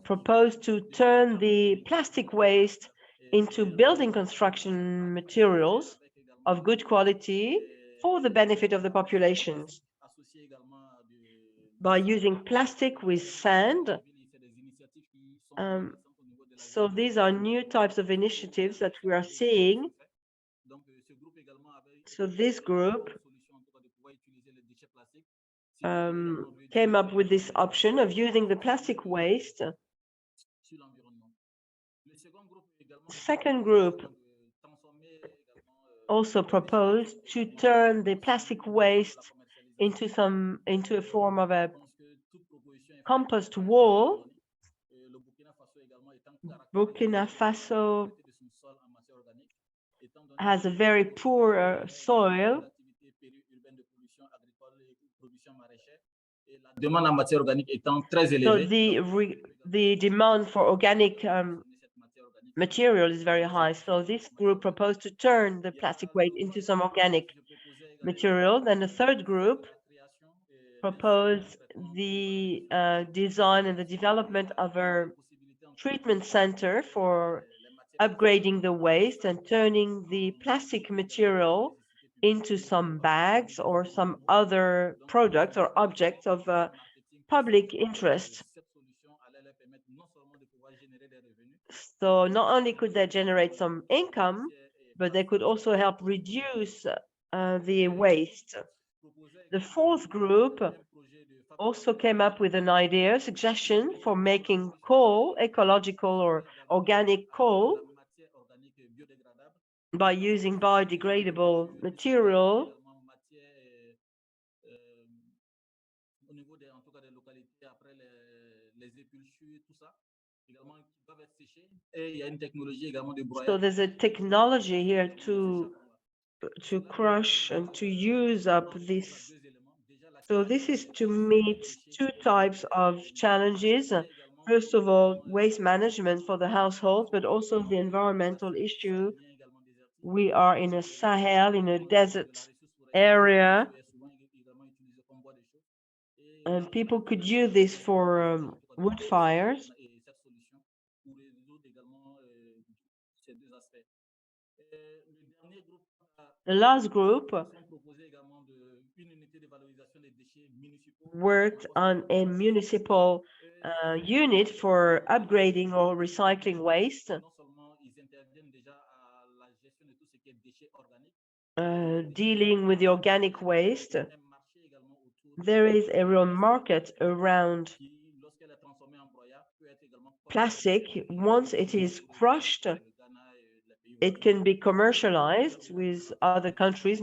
proposed to turn the plastic waste into building construction materials of good quality for the benefit of the populations by using plastic with sand. So these are new types of initiatives that we are seeing. So this group came up with this option of using the plastic waste. Second group also proposed to turn the plastic waste into a form of a compost wall. Burkina Faso has a very poor soil. So the demand for organic material is very high. So this group proposed to turn the plastic waste into some organic material. Then the third group proposed the design and the development of a treatment center for upgrading the waste and turning the plastic material into some bags or some other products or objects of public interest. So not only could they generate some income, but they could also help reduce the waste. The fourth group also came up with an idea, suggestion for making coal, ecological or organic coal, by using biodegradable material. So there's a technology here to crush and to use up this. So this is to meet two types of challenges. First of all, waste management for the household, but also the environmental issue. We are in a Sahel, in a desert area, and people could use this for wood fires. The last group worked on a municipal unit for upgrading or recycling waste, dealing with the organic waste. There is a real market around plastic. Once it is crushed, it can be commercialized with other countries,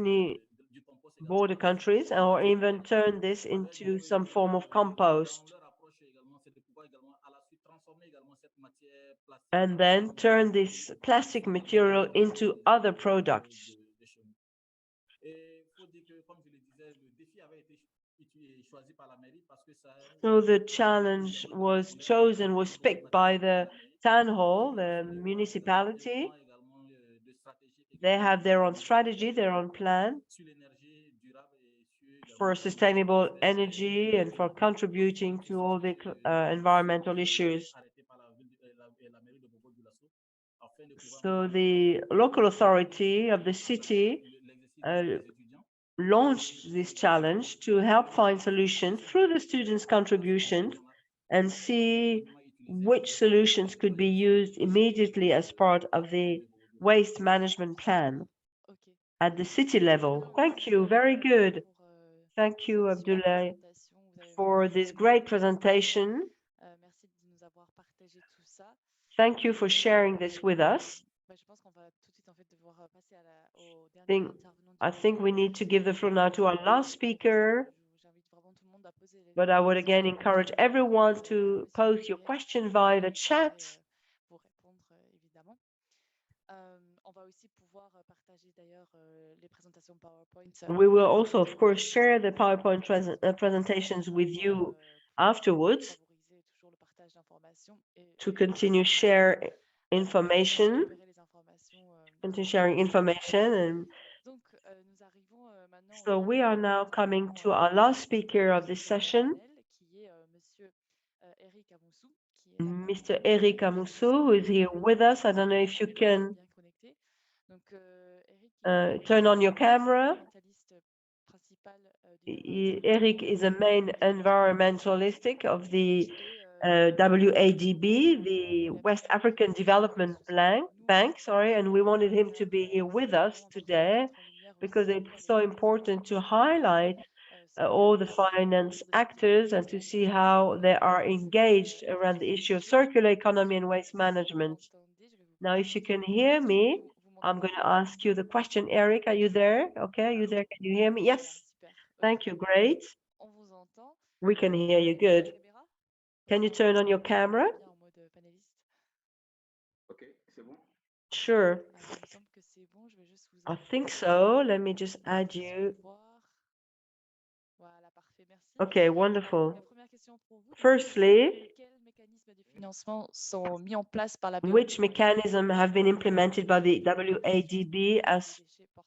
border countries, or even turn this into some form of compost. And then turn this plastic material into other products. So the challenge was chosen, was picked by the town hall, the municipality. They have their own strategy, their own plan for sustainable energy and for contributing to all the environmental issues. So the local authority of the city launched this challenge to help find solutions through the students' contributions and see which solutions could be used immediately as part of the waste management plan at the city level. Thank you. Very good. Thank you, Abdoulaye, for this great presentation. Thank you for sharing this with us. I think we need to give the floor now to our last speaker, but I would again encourage everyone to post your question via the chat. We will also, of course, share the PowerPoint presentations with you afterwards to continue sharing information. And so we are now coming to our last speaker of this session, Mr. Éric Amoussou, who is here with us. I don't know if you can turn on your camera. Éric is a main environmentalist of the WADB, the West African Development Bank, sorry, and we wanted him to be here with us today because it's so important to highlight all the finance actors and to see how they are engaged around the issue of circular economy and waste management. Now, if you can hear me, I'm going to ask you the question. Éric, are you there? Okay, are you there? Can you hear me? Yes. Thank you. Great. We can hear you. Good. Can you turn on your camera? Sure. I think so. Let me just add you. Okay, wonderful. Firstly, which mechanisms have been implemented by the WADB as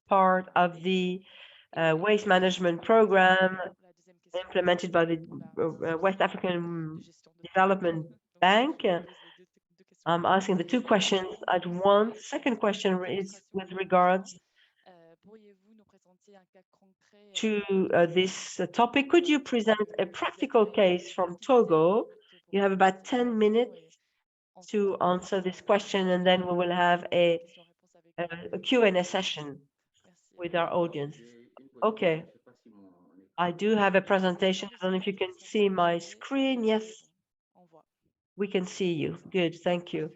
part of the waste management program implemented by the West African Development Bank? I'm asking the two questions at once. Second question is with regards to this topic. Could you present a practical case from Togo? You have about 10 minutes to answer this question, and then we will have a Q&A session with our audience. Okay. I do have a presentation. I don't know if you can see my screen. Yes, we can see you. Good, thank you.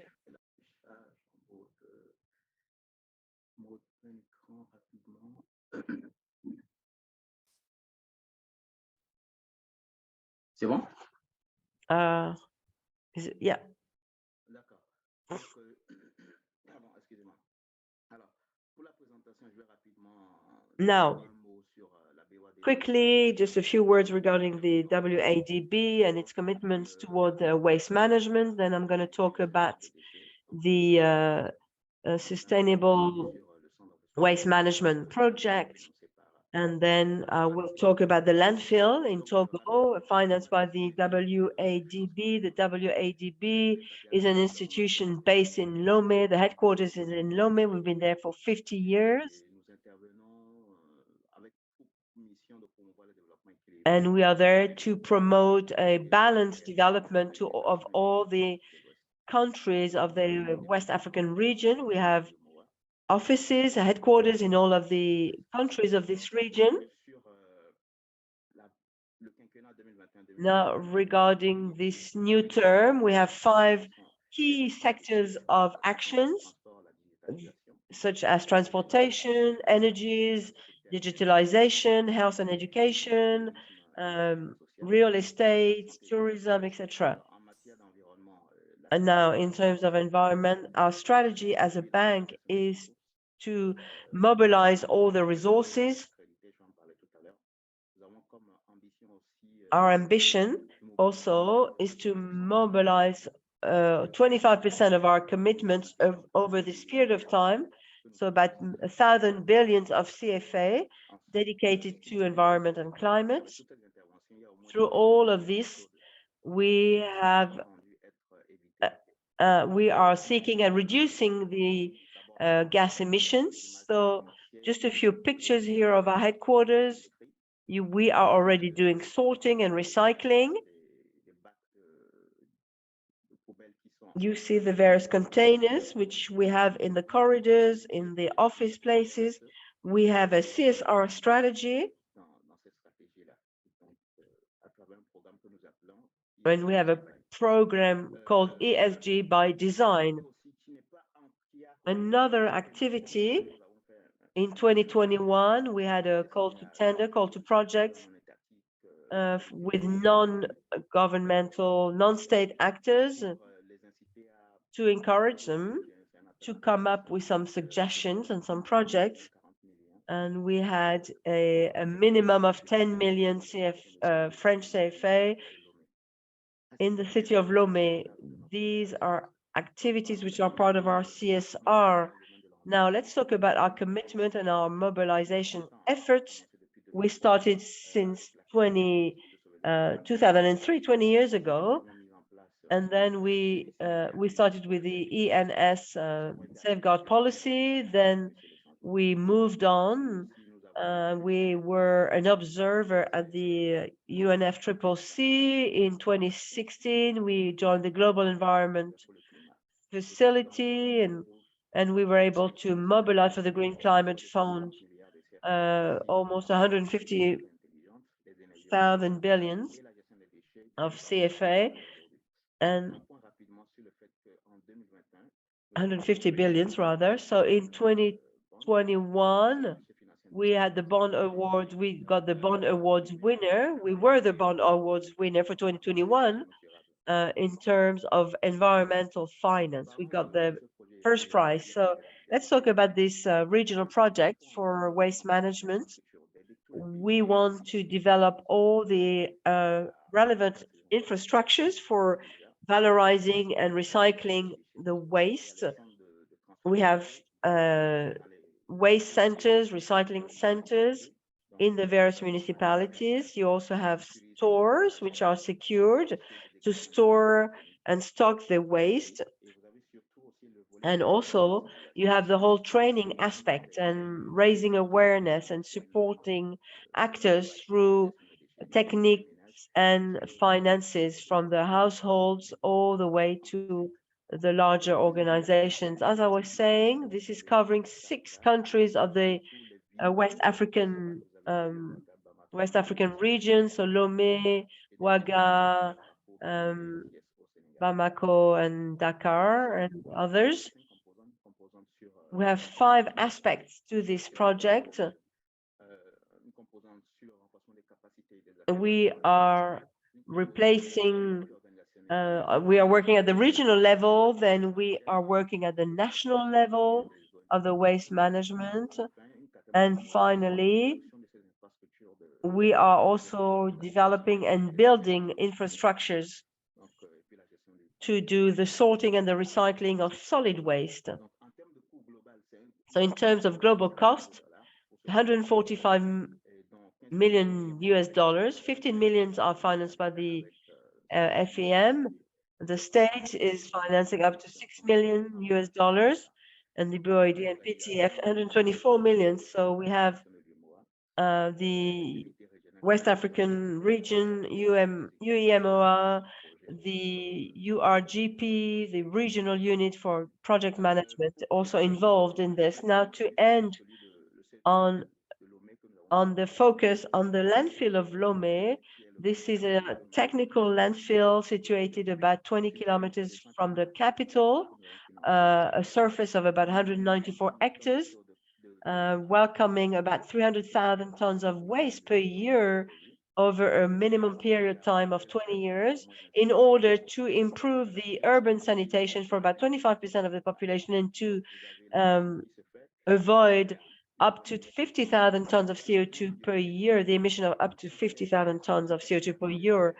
C'est bon? Yeah. Now, quickly, just a few words regarding the WADB and its commitments toward waste management. Then I'm going to talk about the sustainable waste management project. And then we'll talk about the landfill in Togo, financed by the WADB. The WADB is an institution based in Lomé. The headquarters is in Lomé. We've been there for 50 years. And we are there to promote a balanced development of all the countries of the West African region. We have offices, headquarters in all of the countries of this region. Now, regarding this new term, we have 5 key sectors of actions, such as transportation, energies, digitalization, health and education, real estate, tourism, etc. And now, in terms of environment, our strategy as a bank is to mobilize all the resources. Our ambition also is to mobilize 25% of our commitments over this period of time, so about 1,000 billions of CFA dedicated to environment and climate. Through all of this, we are seeking and reducing the gas emissions. So just a few pictures here of our headquarters. We are already doing sorting and recycling. You see the various containers which we have in the corridors, in the office places. We have a CSR strategy. And we have a program called ESG by design. Another activity in 2021, we had a call to tender, call to projects with non-governmental, non-state actors to encourage them to come up with some suggestions and some projects. And we had a minimum of 10 million French CFA in the city of Lomé. These are activities which are part of our CSR. Now, let's talk about our commitment and our mobilization efforts. We started since 2003, 20 years ago. And then we started with the ENS safeguard policy. Then we moved on We were an observer at the UNFCCC. In 2016, we joined the Global Environment Facility, and we were able to mobilize for the Green Climate Fund almost 150,000 billions of CFA and 150 billions rather. So in 2021, we had the bond awards. We got the bond awards winner. We were the bond awards winner for 2021 in terms of environmental finance. We got the first prize. So let's talk about this regional project for waste management. We want to develop all the relevant infrastructures for valorizing and recycling the waste. We have waste centers, recycling centers in the various municipalities. You also have stores which are secured to store and stock the waste. And also you have the whole training aspect and raising awareness and supporting actors through techniques and finances from the households all the way to the larger organizations. As I was saying, this is covering 6 countries of the West African region, so Lomé, Ouaga, Bamako, and Dakar, and others. We have 5 aspects to this project. We are replacing, we are working at the regional level, then we are working at the national level of the waste management. And finally, we are also developing and building infrastructures to do the sorting and the recycling of solid waste. So in terms of global cost, 145 million US dollars, 15 millions are financed by the FEM. The state is financing up to 6 million US dollars, and the BOID and PTF 124 million. So we have the West African region, UEMOA, the URGP, the regional unit for project management, also involved in this. Now to end on the focus on the landfill of Lomé. This is a technical landfill situated about 20 kilometers from the capital, a surface of about 194 hectares, welcoming about 300,000 tons of waste per year over a minimum period time of 20 years in order to improve the urban sanitation for about 25% of the population and to avoid up to 50,000 tons of CO2 per year, the emission of up to 50,000 tons of CO2 per year.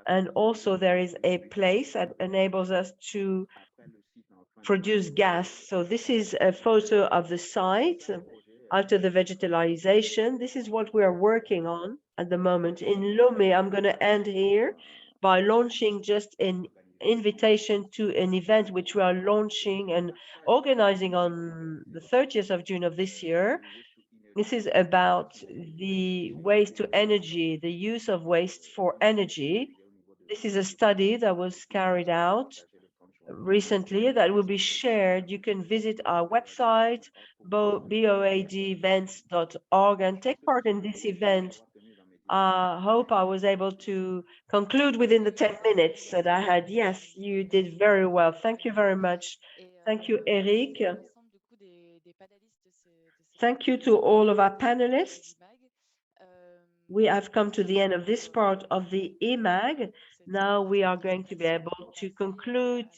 And also there is a place that enables us to produce gas. So this is a photo of the site after the vegetalization. This is what we are working on at the moment. In Lomé, I'm going to end here by launching just an invitation to an event which we are launching and organizing on the 30th of June of this year. This is about the waste to energy, the use of waste for energy. This is a study that was carried out recently that will be shared. You can visit our website, boadevents.org, and take part in this event. I hope I was able to conclude within the 10 minutes that I had. Yes, you did very well. Thank you very much. Thank you, Éric. Thank you to all of our panelists. We have come to the end of this part of the eMag. Now we are going to be able to conclude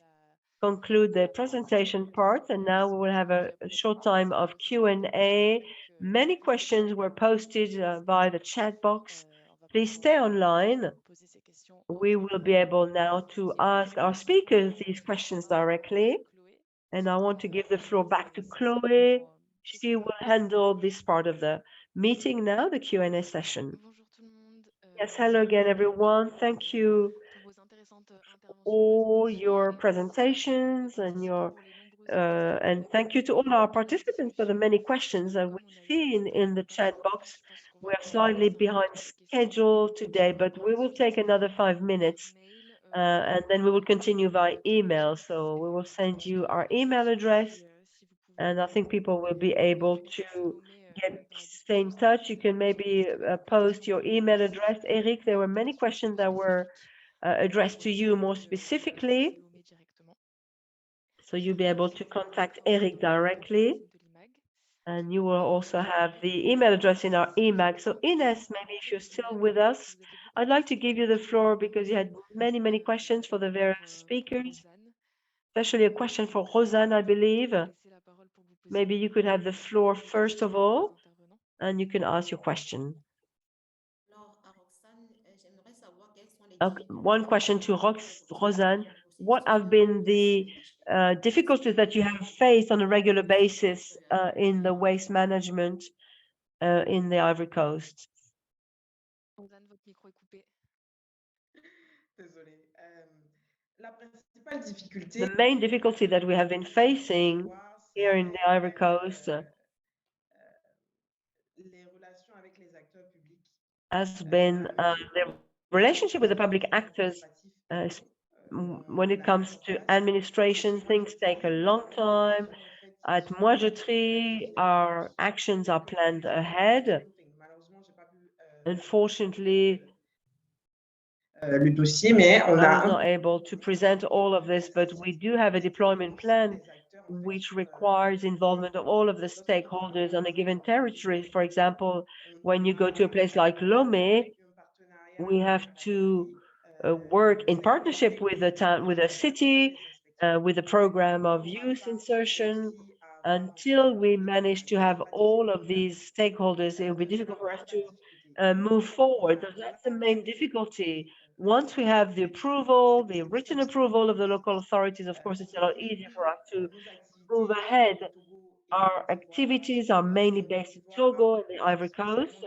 the presentation part, and now we will have a short time of Q&A. Many questions were posted via the chat box. Please stay online. We will be able now to ask our speakers these questions directly. And I want to give the floor back to Chloé. She will handle this part of the meeting now, the Q&A session. Yes, hello again, everyone. Thank you for all your presentations and your And thank you to all our participants for the many questions that we've seen in the chat box. We are slightly behind schedule today, but we will take another 5 minutes and then we will continue by email. So we will send you our email address, and I think people will be able to stay in touch. You can maybe post your email address. Éric, there were many questions that were addressed to you more specifically. So you'll be able to contact Éric directly. And you will also have the email address in our eMag. So Ines, maybe if you're still with us, I'd like to give you the floor because you had many, many questions for the various speakers, especially a question for Rosanne, I believe. Maybe you could have the floor first of all, and you can ask your question. One question to Rosanne. What have been the difficulties that you have faced on a regular basis in the waste management in the Ivory Coast? The main difficulty that we have been facing here in the Ivory Coast has been the relationship with the public actors. When it comes to administration, things take a long time. At Moisetree, our actions are planned ahead. Unfortunately, le dossier, mais on I was a not able to present all of this, but we do have a deployment plan which requires involvement of all of the stakeholders on a given territory. For example, when you go to a place like Lomé, we have to work in partnership with the town, with a city, with a program of youth insertion. Until we manage to have all of these stakeholders, it will be difficult for us to move forward. That's the main difficulty. Once we have the approval, the written approval of the local authorities, of course, it's a lot easier for us to move ahead. Our activities are mainly based in Togo and the Ivory Coast,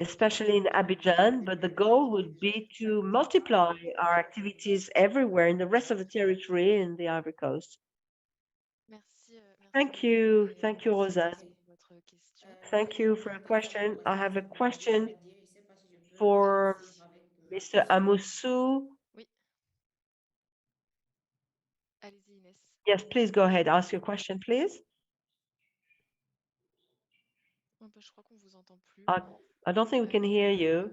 especially in Abidjan, but the goal would be to multiply our activities everywhere in the rest of the territory in the Ivory Coast. Thank you, Rosanne. Thank you for your question. I have a question for Mr. Amoussou. Yes, please go ahead. Ask your question, please. I don't think we can hear you.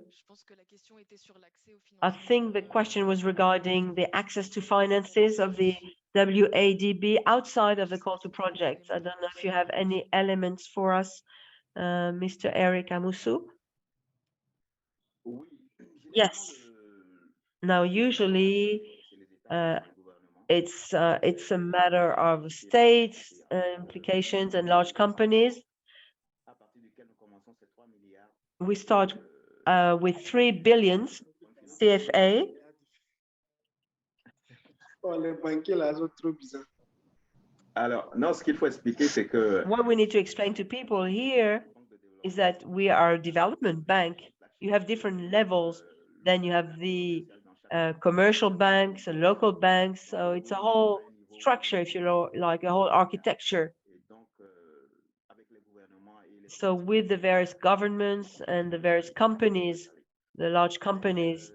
I think the question was regarding the access to finances of the WADB outside of the call to projects. I don't know if you have any elements for us, Mr. Éric Amoussou. Yes. Now, usually, it's a matter of states implications and large companies. We start with 3 billion CFA. What we need to explain to people here is that we are a development bank. You have different levels. Then you have the commercial banks and local banks. So it's a whole structure, if you like, a whole architecture. So with the various governments and the various companies, the large companies,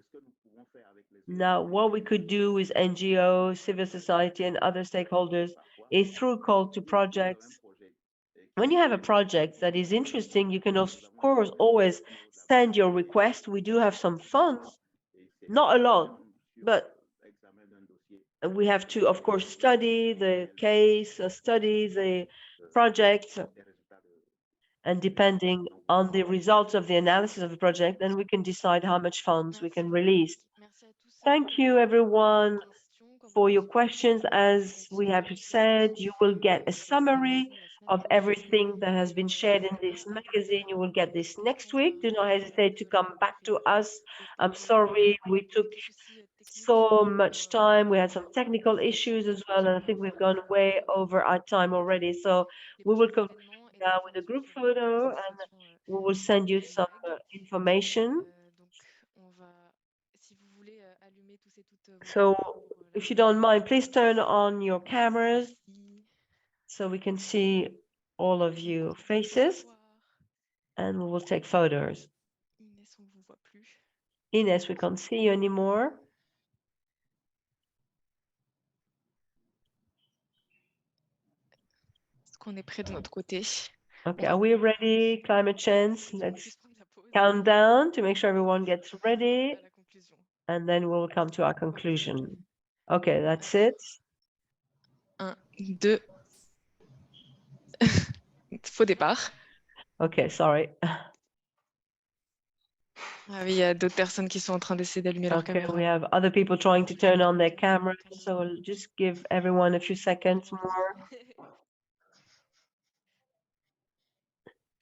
now what we could do with NGOs, civil society, and other stakeholders is through call to projects. When you have a project that is interesting, you can, of course, always send your request. We do have some funds, not a lot, but we have to, of course, study the case, study the project, and depending on the results of the analysis of the project, then we can decide how much funds we can release. Thank you, everyone, for your questions. As we have said, you will get a summary of everything that has been shared in this magazine. You will get this next week. Do not hesitate to come back to us. I'm sorry we took so much time. We had some technical issues as well, and I think we've gone way over our time already. So we will come now with a group photo, and we will send you some information. So if you don't mind, please turn on your cameras so we can see all of your faces and we will take photos. Ines, we can't see you anymore. Est-ce qu'on est prêt de notre côté? Okay, are we ready? Climate change. Let's count down to make sure everyone gets ready. And then we'll come to our conclusion. Okay, that's it. 1, 2. Faux départ. Okay, sorry. Ah oui, il y a d'autres personnes qui sont en train d'essayer d'allumer leur Okay, caméra. we have other people trying to turn on their cameras, so we'll just give everyone a few seconds more.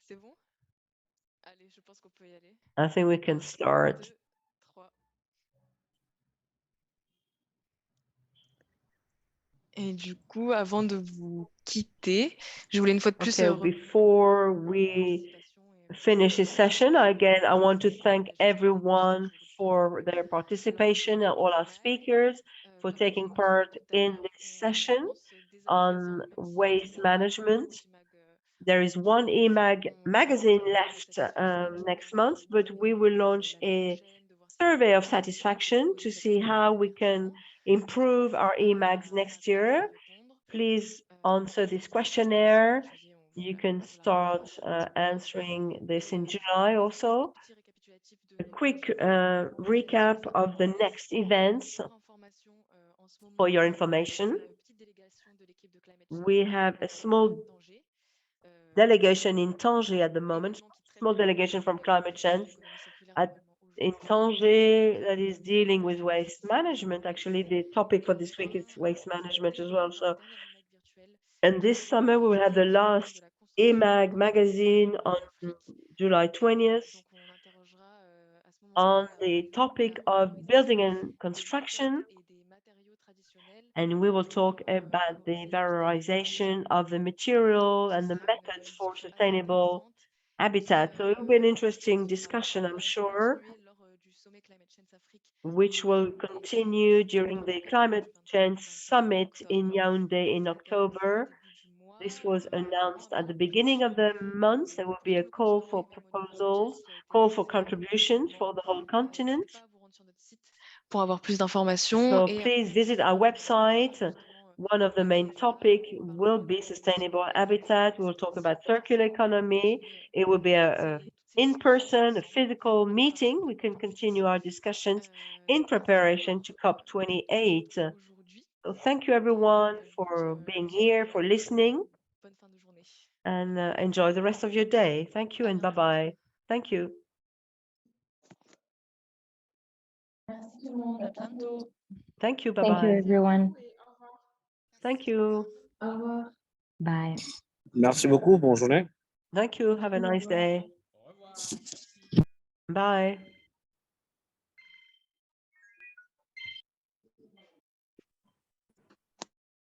C'est bon? Allez, je pense qu'on peut y aller. I think we can start. 2, 3. Et du coup, avant de vous quitter, je voulais une fois de plus Okay, before we finish this session, again, I want to thank everyone for their participation and all our speakers for taking part in this session on waste management. There is one eMag magazine left next month, but we will launch a survey of satisfaction to see how we can improve our eMags next year. Please answer this questionnaire. You can start answering this in July also. A quick recap of the next events for your information. We have a small delegation in Tanger at the moment, small delegation from climate change in Tanger that is dealing with waste management. Actually, the topic for this week is waste management as well. So, and this summer we will have the last eMag magazine on July 20th on the topic of building and construction. And we will talk about the valorization of the material and the methods for sustainable habitat. So it will be an interesting discussion, I'm sure, which will continue during the Climate Change Summit in Yaoundé in October. This was announced at the beginning of the month. There will be a call for proposals, call for contributions for the whole continent. Pour avoir plus d'informations. So please visit our website. One of the main topics will be sustainable habitat. We will talk about circular economy. It will be a in-person, a physical meeting. We can continue our discussions in preparation to COP28. So thank you everyone for being here, for listening, and enjoy the rest of your day. Thank you and bye-bye. Thank you. Thank you. Bye-bye. Thank you, everyone. Thank you. Bye. Merci beaucoup. Bonne journée. Thank you. Have a nice day. Bye.